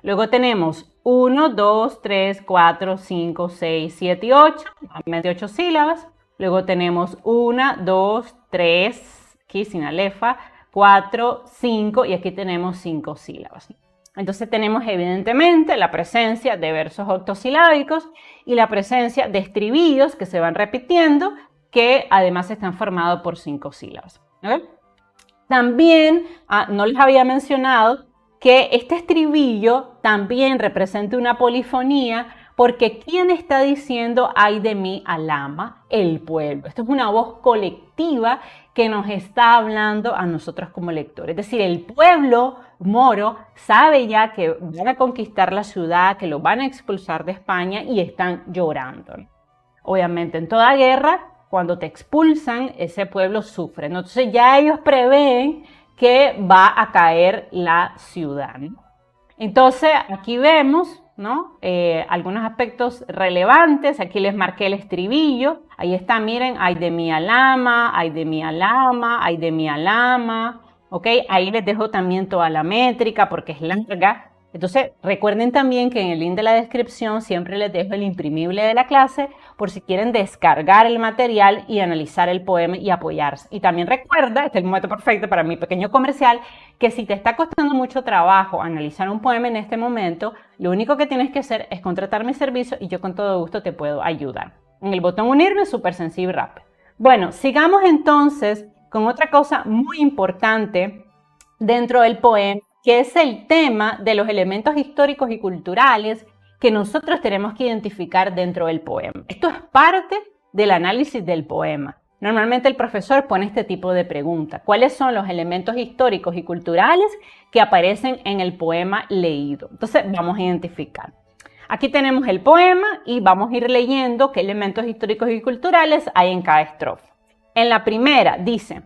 Luego tenemos 1, 2, 3, 4, 5, 6, 7 y 8, nuevamente 8 sílabas. Luego tenemos 1, 2, 3, aquí sin alefa, 4, 5 y aquí tenemos 5 sílabas. Entonces tenemos evidentemente la presencia de versos octosilábicos y la presencia de estribillos que se van repitiendo, que además están formados por 5 sílabas. ¿Okay? También, no les había mencionado que este estribillo también representa una polifonía, porque ¿quién está diciendo ay de mí alama? El pueblo. Esto es una voz colectiva que nos está hablando a nosotros como lectores. Es decir, el pueblo moro sabe ya que van a conquistar la ciudad, que lo van a expulsar de España y están llorando. Obviamente, en toda guerra, cuando te expulsan, ese pueblo sufre, ¿no? Entonces ya ellos prevén que va a caer la ciudad, ¿no? Entonces aquí vemos, ¿no? Algunos aspectos relevantes. Aquí les marqué el estribillo. Ahí está, miren, ay de mi alama, ay de mi alama, ay de mi alama. ¿Ok? Ahí les dejo también toda la métrica porque es larga. Entonces, recuerden también que en el link de la descripción siempre les dejo el imprimible de la clase por si quieren descargar el material y analizar el poema y apoyarse. Y también recuerda, este es el momento perfecto para mi pequeño comercial, que si te está costando mucho trabajo analizar un poema en este momento, lo único que tienes que hacer es contratar mi servicio y yo con todo gusto te puedo ayudar. En el botón unirme, súper sencillo y rápido. Bueno, sigamos entonces con otra cosa muy importante dentro del poema, que es el tema de los elementos históricos y culturales que nosotros tenemos que identificar dentro del poema. Esto es parte del análisis del poema. Normalmente el profesor pone este tipo de preguntas. ¿Cuáles son los elementos históricos y culturales que aparecen en el poema leído? Entonces vamos a identificar. Aquí tenemos el poema y vamos a ir leyendo qué elementos históricos y culturales hay en cada estrofa. En la primera dice: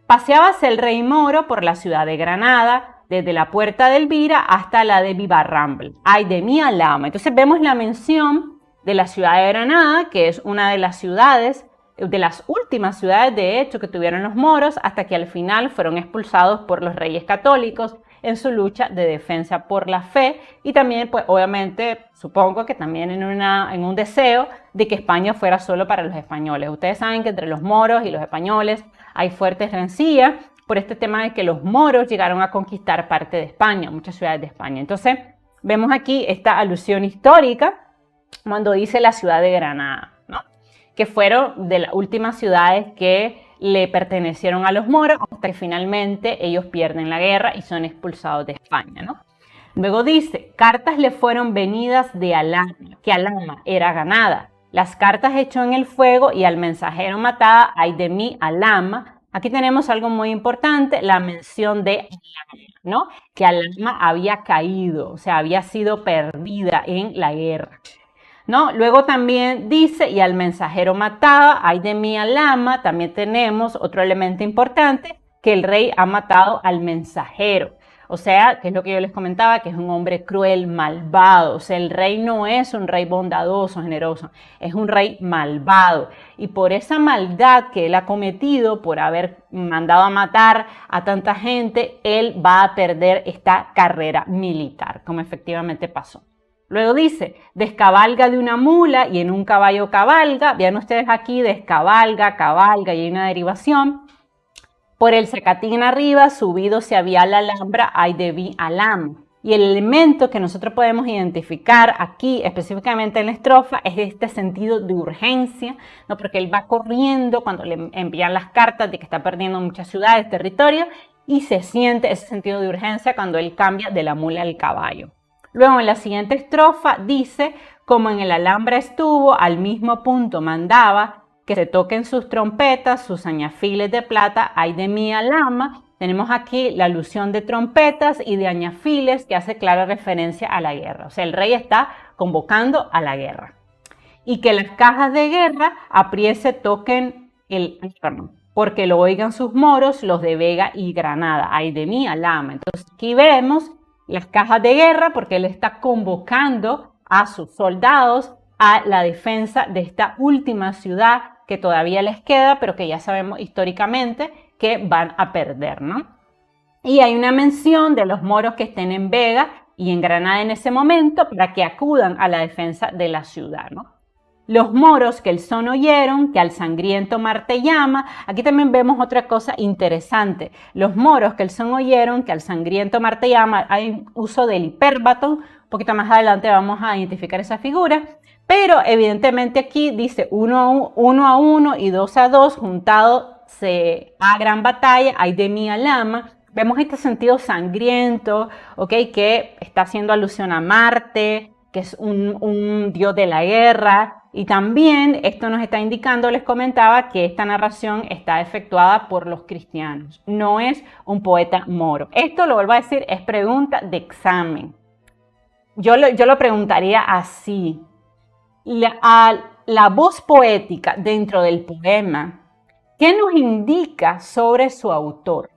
paseábase el rey moro por la ciudad de Granada, desde la puerta de Elvira hasta la de Vivarramble. Ay de mi alma. Entonces vemos la mención de la ciudad de Granada, que es una de las ciudades, de las últimas ciudades de hecho que tuvieron los moros, hasta que al final fueron expulsados por los reyes católicos en su lucha de defensa por la fe, y también pues obviamente supongo que también en un deseo de que España fuera solo para los españoles. Ustedes saben que entre los moros y los españoles hay fuertes rencillas por este tema de que los moros llegaron a conquistar parte de España, muchas ciudades de España. Entonces vemos aquí esta alusión histórica cuando dice la ciudad de Granada, ¿no? Que fueron de las últimas ciudades que le pertenecieron a los moros hasta que finalmente ellos pierden la guerra y son expulsados de España, ¿no? Luego dice: cartas le fueron venidas de Alhama, que Alhama era ganada. Las cartas echó en el fuego y al mensajero matada, ay de mí, Alhama. Aquí tenemos algo muy importante, la mención de Alhama, ¿no? Que Alhama había caído, o sea, había sido perdida en la guerra, ¿no? Luego también dice: y al mensajero mataba, ay de mí, Alhama. También tenemos otro elemento importante, que el rey ha matado al mensajero. O sea, que es lo que yo les comentaba, que es un hombre cruel, malvado. O sea, el rey no es un rey bondadoso, generoso, es un rey malvado. Y por esa maldad que él ha cometido, por haber mandado a matar a tanta gente, él va a perder esta carrera militar, como efectivamente pasó. Luego dice: descabalga de una mula y en un caballo cabalga. Vean ustedes aquí, descabalga, cabalga, y hay una derivación. Por el Zacatín arriba, subido se había la Alhambra, ay de vi Alam. Y el elemento que nosotros podemos identificar aquí, específicamente en la estrofa, es este sentido de urgencia, ¿no? Porque él va corriendo cuando le envían las cartas de que está perdiendo muchas ciudades, territorio, y se siente ese sentido de urgencia cuando él cambia de la mula al caballo. Luego en la siguiente estrofa dice: como en el Alhambra estuvo, al mismo punto mandaba, que se toquen sus trompetas, sus añafiles de plata, ay de mi Alhama. Tenemos aquí la alusión de trompetas y de añafiles que hace clara referencia a la guerra. O sea, el rey está convocando a la guerra. Y que las cajas de guerra apriese toquen el arma, porque lo oigan sus moros, los de Vega y Granada, ay de mi Alhama. Entonces aquí vemos las cajas de guerra porque él está convocando a sus soldados a la defensa de esta última ciudad que todavía les queda, pero que ya sabemos históricamente que van a perder, ¿no? Y hay una mención de los moros que estén en Vega y en Granada en ese momento para que acudan a la defensa de la ciudad, ¿no? Los moros que el son oyeron, que al sangriento Marte llama. Aquí también vemos otra cosa interesante. Los moros que el son oyeron, que al sangriento Marte llama. Hay uso del hipérbato. Un poquito más adelante vamos a identificar esa figura. Pero evidentemente aquí dice 1 a 1 y 2 a 2, juntado se a gran batalla, ay de mi Alhama. Vemos este sentido sangriento, ¿ok? Que está haciendo alusión a Marte, que es un dios de la guerra. Y también esto nos está indicando, les comentaba, que esta narración está efectuada por los cristianos. No es un poeta moro. Esto, lo vuelvo a decir, es pregunta de examen. Yo lo preguntaría así. La voz poética dentro del poema, ¿qué nos indica sobre su autor?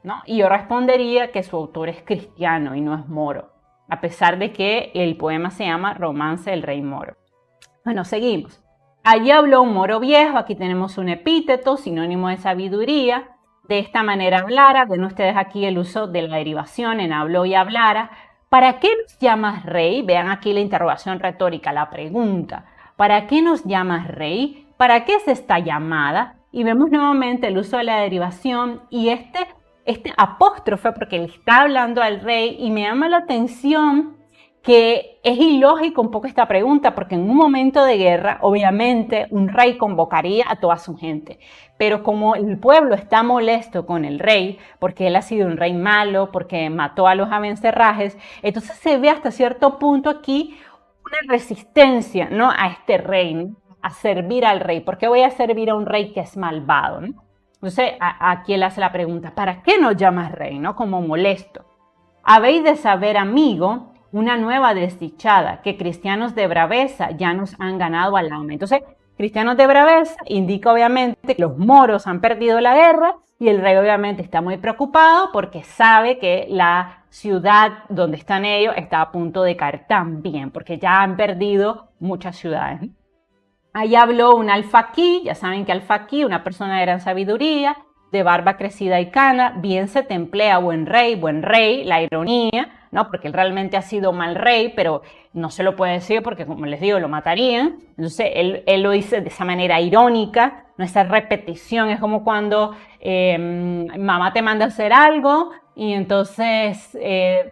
¿No? Y yo respondería que su autor es cristiano y no es moro, a pesar de que el poema se llama Romance del Rey Moro. Bueno, seguimos. Allí habló un moro viejo, aquí tenemos un epíteto, sinónimo de sabiduría. De esta manera hablara, ven ustedes aquí el uso de la derivación en habló y hablara. ¿para qué nos llamas rey? Vean aquí la interrogación retórica, la pregunta. ¿Para qué nos llamas rey? ¿Para qué es esta llamada? Y vemos nuevamente el uso de la derivación y este apóstrofe, porque le está hablando al rey, y me llama la atención que es ilógico un poco esta pregunta, porque en un momento de guerra, obviamente, un rey convocaría a toda su gente. Pero como el pueblo está molesto con el rey, porque él ha sido un rey malo, porque mató a los abencerrajes, entonces se ve hasta cierto punto aquí una resistencia, ¿no?, a este rey, ¿no?, a servir al rey. ¿Por qué voy a servir a un rey que es malvado, ¿no? Entonces, aquí él hace la pregunta, ¿para qué nos llamas rey, no? Como molesto. Habéis de saber, amigo, una nueva desdichada, que cristianos de braveza ya nos han ganado al alma. Entonces, cristianos de braveza indica obviamente que los moros han perdido la guerra y el rey obviamente está muy preocupado porque sabe que la ciudad donde están ellos está a punto de caer también, porque ya han perdido muchas ciudades. Ahí habló un alfaquí, ya saben que alfaquí, una persona de gran sabiduría, de barba crecida y cana, bien se te emplea buen rey, la ironía, ¿no? Porque él realmente ha sido mal rey, pero no se lo puede decir porque, como les digo, lo matarían. Entonces, él lo dice de esa manera irónica, ¿no? Esa repetición es como cuando mamá te manda a hacer algo y entonces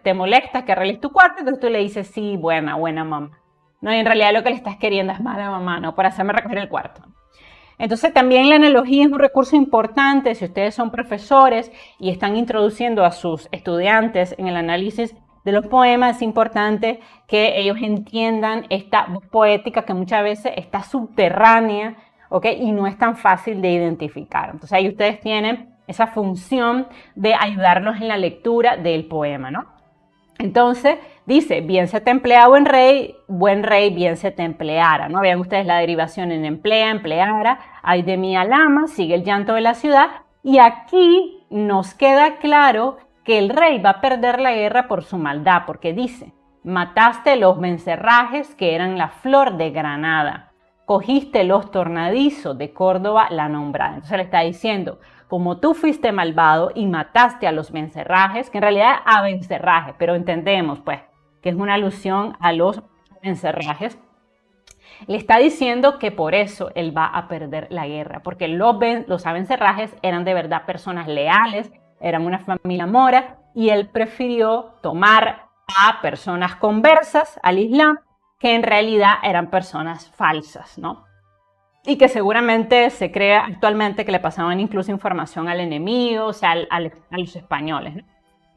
te molesta que arregles tu cuarto, entonces tú le dices, sí, buena mamá. No, y en realidad lo que le estás queriendo es mala mamá, ¿no?, para hacerme recoger el cuarto. Entonces también la analogía es un recurso importante si ustedes son profesores y están introduciendo a sus estudiantes en el análisis de los poemas. Es importante que ellos entiendan esta voz poética que muchas veces está subterránea, ¿ok?, y no es tan fácil de identificar. Entonces ahí ustedes tienen esa función de ayudarlos en la lectura del poema, ¿no? Entonces dice, bien se te emplea buen rey, bien se te empleara, ¿no? Vean ustedes la derivación en emplea, empleara, ay de mí alama, sigue el llanto de la ciudad. Y aquí nos queda claro que el rey va a perder la guerra por su maldad, porque dice, mataste los vencerrajes que eran la flor de Granada, cogiste los tornadizos de Córdoba la nombrada. Entonces le está diciendo, como tú fuiste malvado y mataste a los vencerrajes, que en realidad a vencerrajes, pero entendemos pues que es una alusión a los vencerrajes, le está diciendo que por eso él va a perder la guerra, porque los abencerrajes eran de verdad personas leales, eran una familia mora, y él prefirió tomar a personas conversas al Islam, que en realidad eran personas falsas, ¿no? Y que seguramente se cree actualmente que le pasaban incluso información al enemigo, o sea, a los españoles, ¿no?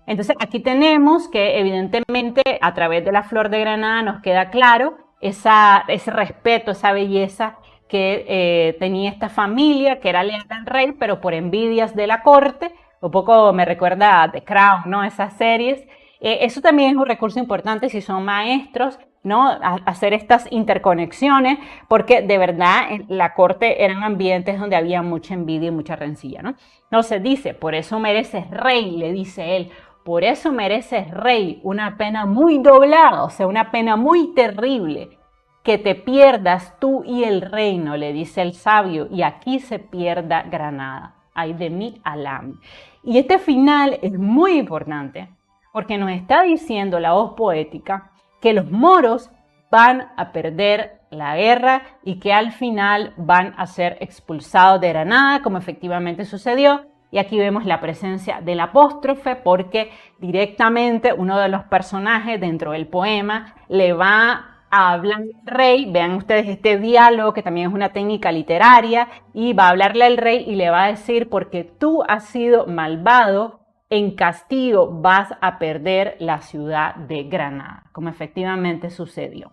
Entonces aquí tenemos que evidentemente a través de la flor de Granada nos queda claro ese respeto, esa belleza que tenía esta familia, que era leal al rey, pero por envidias de la corte. Un poco me recuerda a The Crown, ¿no? Esas series. Eso también es un recurso importante si son maestros, ¿no? Hacer estas interconexiones, porque de verdad en la corte eran ambientes donde había mucha envidia y mucha rencilla, ¿no? Entonces dice, por eso mereces rey, le dice él, por eso mereces rey, una pena muy doblada, o sea, una pena muy terrible, que te pierdas tú y el reino, le dice el sabio, y aquí se pierda Granada, ay de mí Alam. Y este final es muy importante, porque nos está diciendo la voz poética que los moros van a perder la guerra y que al final van a ser expulsados de Granada, como efectivamente sucedió. Y aquí vemos la presencia del apóstrofe, porque directamente uno de los personajes dentro del poema le va a hablar al rey. Vean ustedes este diálogo, que también es una técnica literaria, y va a hablarle al rey y le va a decir, porque tú has sido malvado, en castigo vas a perder la ciudad de Granada, como efectivamente sucedió.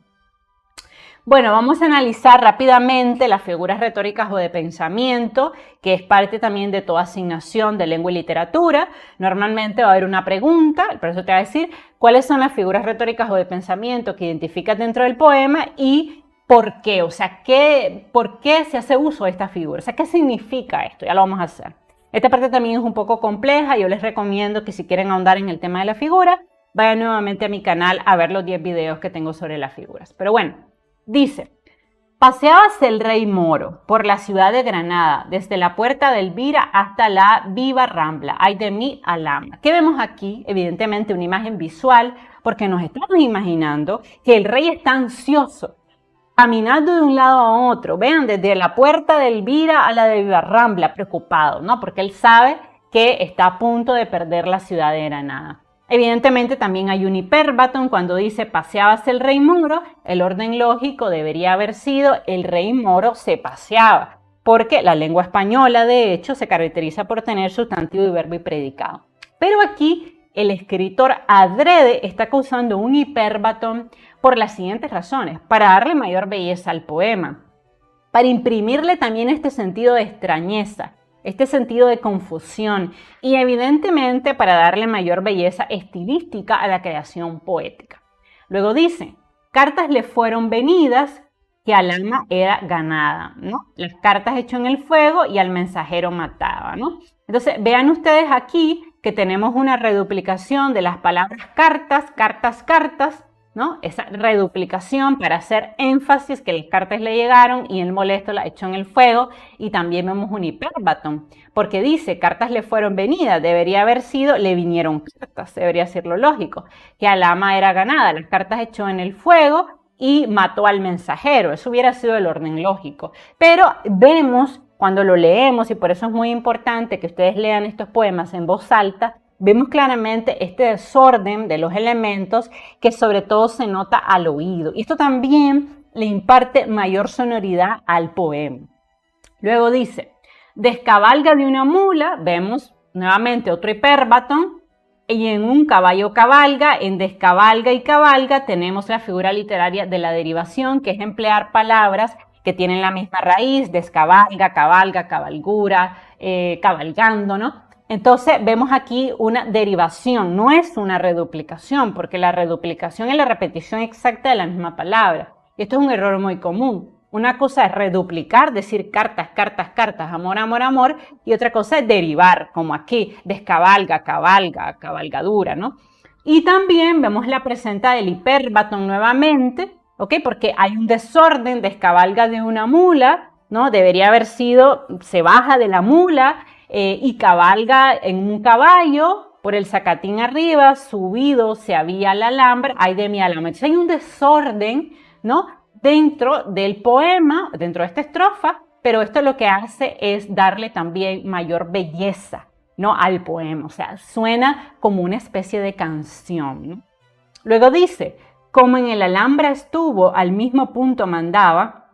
Bueno, vamos a analizar rápidamente las figuras retóricas o de pensamiento, que es parte también de toda asignación de lengua y literatura. Normalmente va a haber una pregunta, el profesor te va a decir cuáles son las figuras retóricas o de pensamiento que identificas dentro del poema y por qué, o sea, por qué se hace uso de esta figura, o sea, qué significa esto, ya lo vamos a hacer. Esta parte también es un poco compleja, yo les recomiendo que si quieren ahondar en el tema de la figura, vayan nuevamente a mi canal a ver los 10 videos que tengo sobre las figuras. Pero bueno, dice, paseábase el rey moro por la ciudad de Granada, desde la puerta de Elvira hasta la viva Rambla, ay de mí Alhambra. ¿Qué vemos aquí? Evidentemente una imagen visual, porque nos estamos imaginando que el rey está ansioso, caminando de un lado a otro, vean, desde la puerta de Elvira a la de Villarrambla, preocupado, ¿no? Porque él sabe que está a punto de perder la ciudad de Granada. Evidentemente también hay un hipérbaton cuando dice paseábase el rey moro, el orden lógico debería haber sido el rey moro se paseaba, porque la lengua española de hecho se caracteriza por tener sustantivo y verbo y predicado. Pero aquí el escritor adrede está causando un hipérbaton por las siguientes razones: para darle mayor belleza al poema, para imprimirle también este sentido de extrañeza, este sentido de confusión y evidentemente para darle mayor belleza estilística a la creación poética. Luego dice, cartas le fueron venidas que al alma era ganada, ¿no? Las cartas echó en el fuego y al mensajero mataba, ¿no? Entonces vean ustedes aquí que tenemos una reduplicación de las palabras cartas, cartas, cartas, ¿no? Esa reduplicación para hacer énfasis que las cartas le llegaron y el molesto la echó en el fuego. Y también vemos un hipérbaton, porque dice, cartas le fueron venidas, debería haber sido, le vinieron cartas, debería ser lo lógico, que al ama era ganada, las cartas echó en el fuego y mató al mensajero, eso hubiera sido el orden lógico. Pero vemos, cuando lo leemos, y por eso es muy importante que ustedes lean estos poemas en voz alta, vemos claramente este desorden de los elementos que sobre todo se nota al oído. Y esto también le imparte mayor sonoridad al poema. Luego dice, descabalga de una mula, vemos nuevamente otro hipérbaton, y en un caballo cabalga, en descabalga y cabalga tenemos la figura literaria de la derivación, que es emplear palabras que tienen la misma raíz, descabalga, cabalga, cabalgura, cabalgando, ¿no? Entonces vemos aquí una derivación, no es una reduplicación, porque la reduplicación es la repetición exacta de la misma palabra. Y esto es un error muy común. Una cosa es reduplicar, decir cartas, cartas, cartas, amor, amor, amor, y otra cosa es derivar, como aquí, descabalga, cabalga, cabalgadura, ¿no? Y también vemos la presenta del hipérbaton nuevamente, ¿ok? Porque hay un desorden, descabalga de una mula, ¿no? Debería haber sido, se baja de la mula, y cabalga en un caballo por el zacatín arriba, subido, se había al alambre, ay de mi alambre. Entonces hay un desorden, ¿no? Dentro del poema, dentro de esta estrofa, pero esto lo que hace es darle también mayor belleza, ¿no? Al poema, o sea, suena como una especie de canción, ¿no? Luego dice, como en el alambre estuvo, al mismo punto mandaba,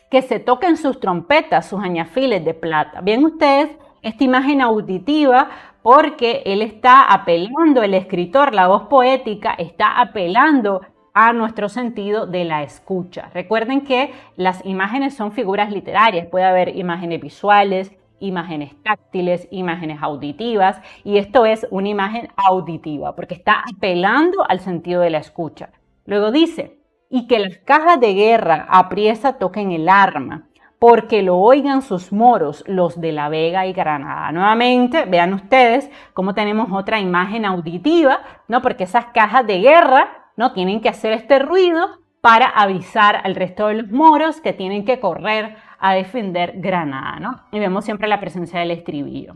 que se toquen sus trompetas, sus añafiles de plata. Bien ustedes, esta imagen auditiva, porque él está apelando, el escritor, la voz poética, está apelando a nuestro sentido de la escucha. Recuerden que las imágenes son figuras literarias, puede haber imágenes visuales, imágenes táctiles, imágenes auditivas, y esto es una imagen auditiva, porque está apelando al sentido de la escucha. Luego dice, y que las cajas de guerra apriesa toquen el arma, porque lo oigan sus moros, los de La Vega y Granada. Nuevamente, vean ustedes cómo tenemos otra imagen auditiva, ¿no? Porque esas cajas de guerra, ¿no? Tienen que hacer este ruido para avisar al resto de los moros que tienen que correr a defender Granada, ¿no? Y vemos siempre la presencia del estribillo.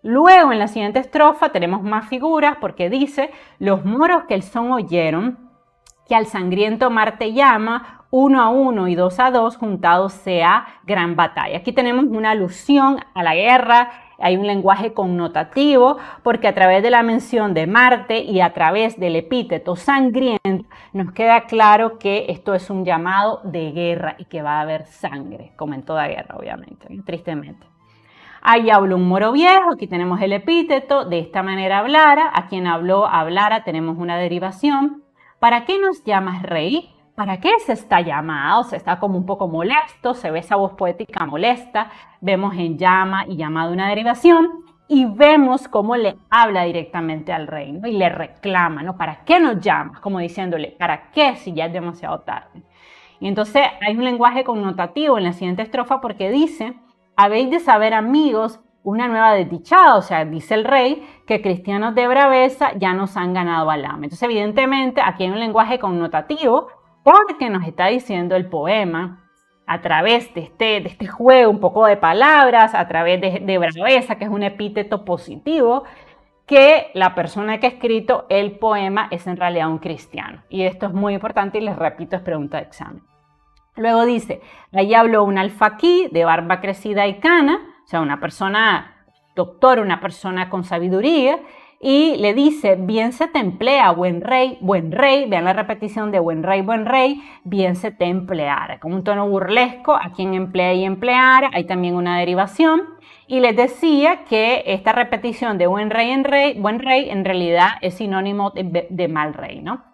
Luego, en la siguiente estrofa, tenemos más figuras porque dice, los moros que el son oyeron, que al sangriento Marte llama, 1 a 1 y 2 a 2 juntados sea gran batalla. Aquí tenemos una alusión a la guerra, hay un lenguaje connotativo, porque a través de la mención de Marte y a través del epíteto sangriento, nos queda claro que esto es un llamado de guerra y que va a haber sangre, como en toda guerra, obviamente, tristemente. Ahí habló un moro viejo, aquí tenemos el epíteto, de esta manera hablara, a quien habló, hablara, tenemos una derivación. ¿Para qué nos llamas rey? ¿Para qué se está llamado? Se está como un poco molesto, se ve esa voz poética molesta, vemos en llama y llamado una derivación y vemos cómo le habla directamente al rey, ¿no? Y le reclama, ¿no? ¿Para qué nos llamas? Como diciéndole, ¿para qué si ya es demasiado tarde? Y entonces hay un lenguaje connotativo en la siguiente estrofa porque dice, habéis de saber amigos, una nueva desdichada, o sea, dice el rey que cristianos de braveza ya nos han ganado al ama. Entonces, evidentemente, aquí hay un lenguaje connotativo porque nos está diciendo el poema a través de este juego un poco de palabras, a través de braveza, que es un epíteto positivo, que la persona que ha escrito el poema es en realidad un cristiano. Y esto es muy importante y les repito, es pregunta de examen. Luego dice, allí habló un alfaquí de barba crecida y cana, o sea, una persona doctor, una persona con sabiduría, y le dice, bien se te emplea, buen rey, vean la repetición de buen rey, bien se te empleara, con un tono burlesco, a quien emplea y empleara, hay también una derivación, y les decía que esta repetición de buen rey en realidad es sinónimo de mal rey, ¿no?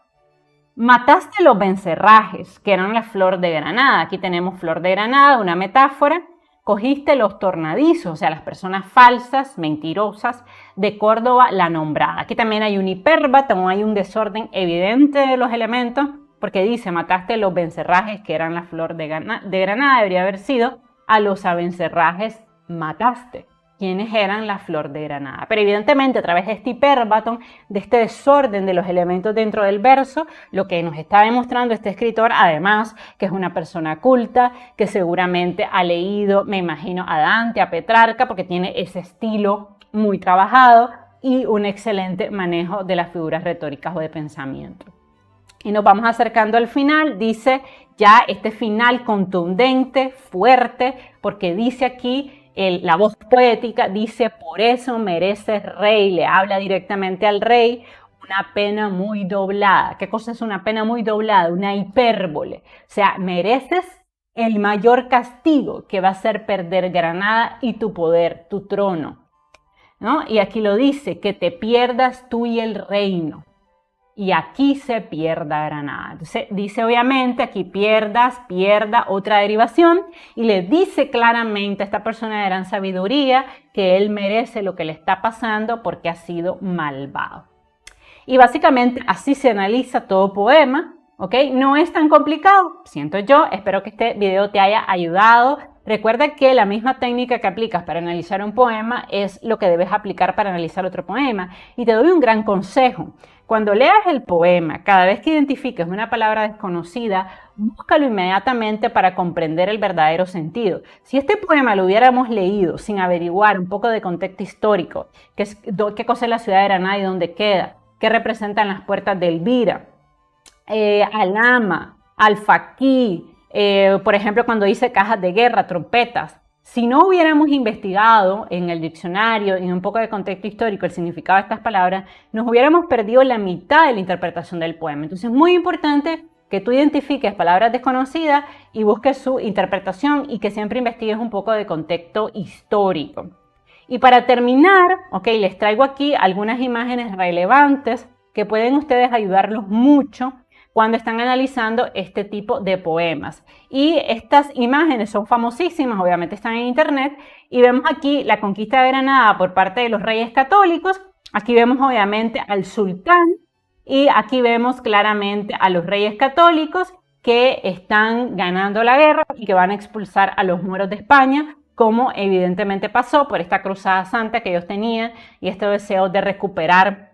Mataste los vencerrajes, que eran la flor de granada, aquí tenemos flor de granada, una metáfora. Cogiste los tornadizos, o sea, las personas falsas, mentirosas, de Córdoba la nombrada. Aquí también hay un hipérbato, hay un desorden evidente de los elementos, porque dice, mataste los vencerrajes, que eran la flor de Granada, debería haber sido, a los abencerrajes mataste, quienes eran la flor de Granada. Pero evidentemente a través de este hipérbaton, de este desorden de los elementos dentro del verso, lo que nos está demostrando este escritor, además, que es una persona culta, que seguramente ha leído, me imagino, a Dante, a Petrarca, porque tiene ese estilo muy trabajado y un excelente manejo de las figuras retóricas o de pensamiento. Y nos vamos acercando al final, dice ya este final contundente, fuerte, porque dice aquí, la voz poética dice, por eso mereces rey, le habla directamente al rey, una pena muy doblada. ¿Qué cosa es una pena muy doblada? Una hipérbole. O sea, mereces el mayor castigo, que va a ser perder Granada y tu poder, tu trono, ¿no? Y aquí lo dice, que te pierdas tú y el reino. Y aquí se pierda Granada. Entonces dice obviamente aquí pierda, otra derivación, y le dice claramente a esta persona de gran sabiduría que él merece lo que le está pasando porque ha sido malvado. Y básicamente así se analiza todo poema, ¿ok? No es tan complicado, siento yo, espero que este video te haya ayudado. Recuerda que la misma técnica que aplicas para analizar un poema es lo que debes aplicar para analizar otro poema. Y te doy un gran consejo. Cuando leas el poema, cada vez que identifiques una palabra desconocida, búscalo inmediatamente para comprender el verdadero sentido. Si este poema lo hubiéramos leído sin averiguar un poco de contexto histórico, qué cosa es la ciudad de Granada y dónde queda, qué representan las puertas de Elvira, Alhama, Alfaquí, por ejemplo, cuando dice cajas de guerra, trompetas. Si no hubiéramos investigado en el diccionario y en un poco de contexto histórico el significado de estas palabras, nos hubiéramos perdido la mitad de la interpretación del poema. Entonces es muy importante que tú identifiques palabras desconocidas y busques su interpretación y que siempre investigues un poco de contexto histórico. Y para terminar, les traigo aquí algunas imágenes relevantes que pueden ustedes ayudarlos mucho cuando están analizando este tipo de poemas. Y estas imágenes son famosísimas, obviamente están en internet, y vemos aquí la conquista de Granada por parte de los reyes católicos. Aquí vemos obviamente al sultán y aquí vemos claramente a los reyes católicos que están ganando la guerra y que van a expulsar a los moros de España, como evidentemente pasó por esta cruzada santa que ellos tenían y este deseo de recuperar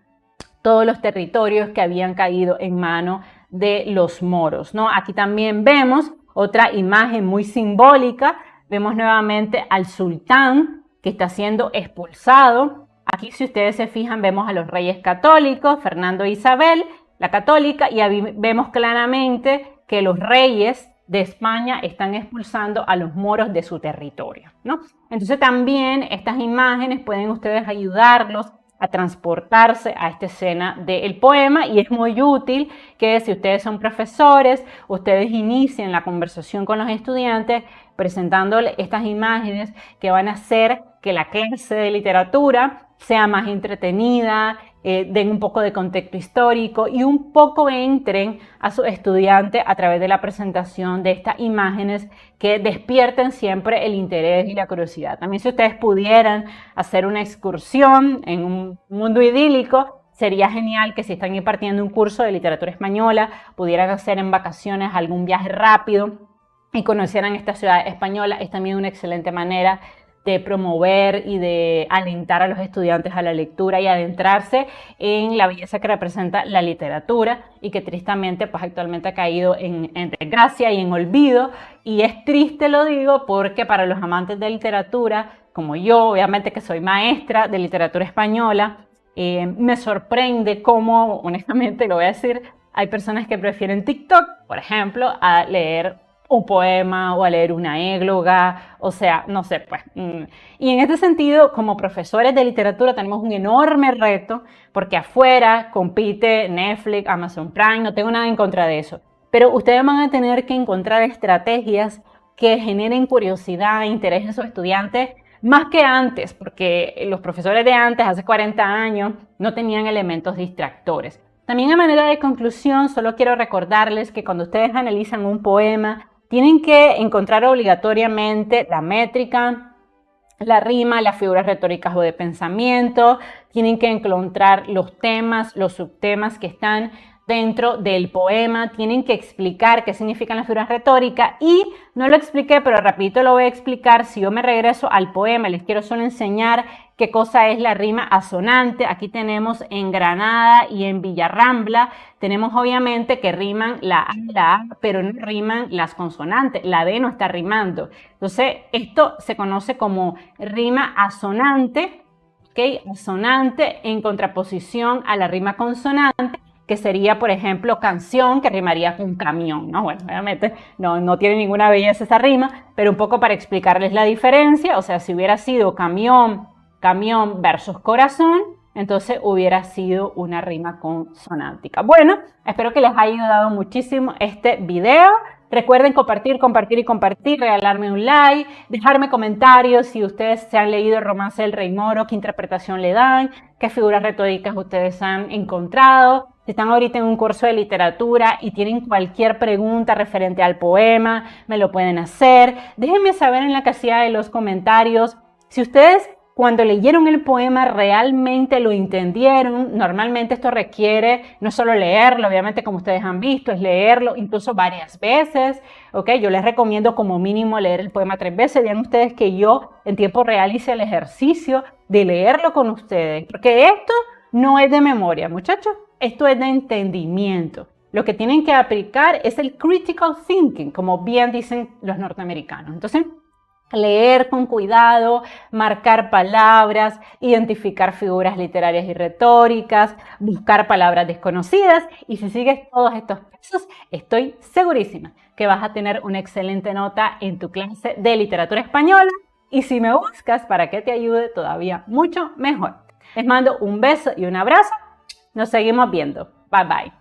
todos los territorios que habían caído en manos de los moros, ¿no? Aquí también vemos otra imagen muy simbólica, vemos nuevamente al sultán que está siendo expulsado. Aquí, si ustedes se fijan, vemos a los reyes católicos, Fernando e Isabel, la católica, y ahí vemos claramente que los reyes de España están expulsando a los moros de su territorio, ¿no? Entonces también estas imágenes pueden ustedes ayudarlos a transportarse a esta escena del poema, y es muy útil que si ustedes son profesores, ustedes inicien la conversación con los estudiantes presentándoles estas imágenes que van a hacer que la clase de literatura sea más entretenida, den un poco de contexto histórico y un poco entren a sus estudiantes a través de la presentación de estas imágenes que despierten siempre el interés y la curiosidad. También, si ustedes pudieran hacer una excursión en un mundo idílico, sería genial que si están impartiendo un curso de literatura española, pudieran hacer en vacaciones algún viaje rápido y conocieran esta ciudad española. Es también una excelente manera de promover y de alentar a los estudiantes a la lectura y adentrarse en la belleza que representa la literatura y que tristemente pues actualmente ha caído en desgracia y en olvido. Y es triste, lo digo, porque para los amantes de literatura, como yo, obviamente que soy maestra de literatura española, Me sorprende cómo, honestamente lo voy a decir, hay personas que prefieren TikTok, por ejemplo, a leer un poema o a leer una égloga, o sea, no sé, pues. Y en este sentido, como profesores de literatura tenemos un enorme reto, porque afuera compite Netflix, Amazon Prime, no tengo nada en contra de eso, pero ustedes van a tener que encontrar estrategias que generen curiosidad e interés en sus estudiantes, más que antes, porque los profesores de antes, hace 40 años, no tenían elementos distractores. También a manera de conclusión, solo quiero recordarles que cuando ustedes analizan un poema, tienen que encontrar obligatoriamente la métrica, la rima, las figuras retóricas o de pensamiento, tienen que encontrar los temas, los subtemas que están dentro del poema, tienen que explicar qué significan las figuras retóricas y no lo expliqué, pero rapidito lo voy a explicar. Si yo me regreso al poema, les quiero solo enseñar qué cosa es la rima asonante. Aquí tenemos en Granada y en Villarrambla, tenemos obviamente que riman la A, pero no riman las consonantes, la D no está rimando. Entonces, esto se conoce como rima asonante, ¿ok? Asonante en contraposición a la rima consonante, que sería, por ejemplo, canción, que rimaría con camión, ¿no? Bueno, obviamente no tiene ninguna belleza esa rima, pero un poco para explicarles la diferencia, o sea, si hubiera sido camión versus corazón, entonces hubiera sido una rima consonántica. Bueno, espero que les haya ayudado muchísimo este video. Recuerden compartir, regalarme un like, dejarme comentarios si ustedes se han leído el romance del Rey Moro, qué interpretación le dan, qué figuras retóricas ustedes han encontrado. Si están ahorita en un curso de literatura y tienen cualquier pregunta referente al poema, me lo pueden hacer. Déjenme saber en la casilla de los comentarios si ustedes cuando leyeron el poema realmente lo entendieron. Normalmente esto requiere no solo leerlo, obviamente como ustedes han visto, es leerlo incluso varias veces, ¿ok? Yo les recomiendo como mínimo leer el poema 3 veces. Vean ustedes que yo en tiempo real hice el ejercicio de leerlo con ustedes, porque esto no es de memoria, muchachos, esto es de entendimiento. Lo que tienen que aplicar es el critical thinking, como bien dicen los norteamericanos. Entonces, leer con cuidado, marcar palabras, identificar figuras literarias y retóricas, buscar palabras desconocidas, y si sigues todos estos pasos, estoy segurísima que vas a tener una excelente nota en tu clase de literatura española, y si me buscas para que te ayude todavía mucho mejor. Les mando un beso y un abrazo. Nos seguimos viendo. Bye bye.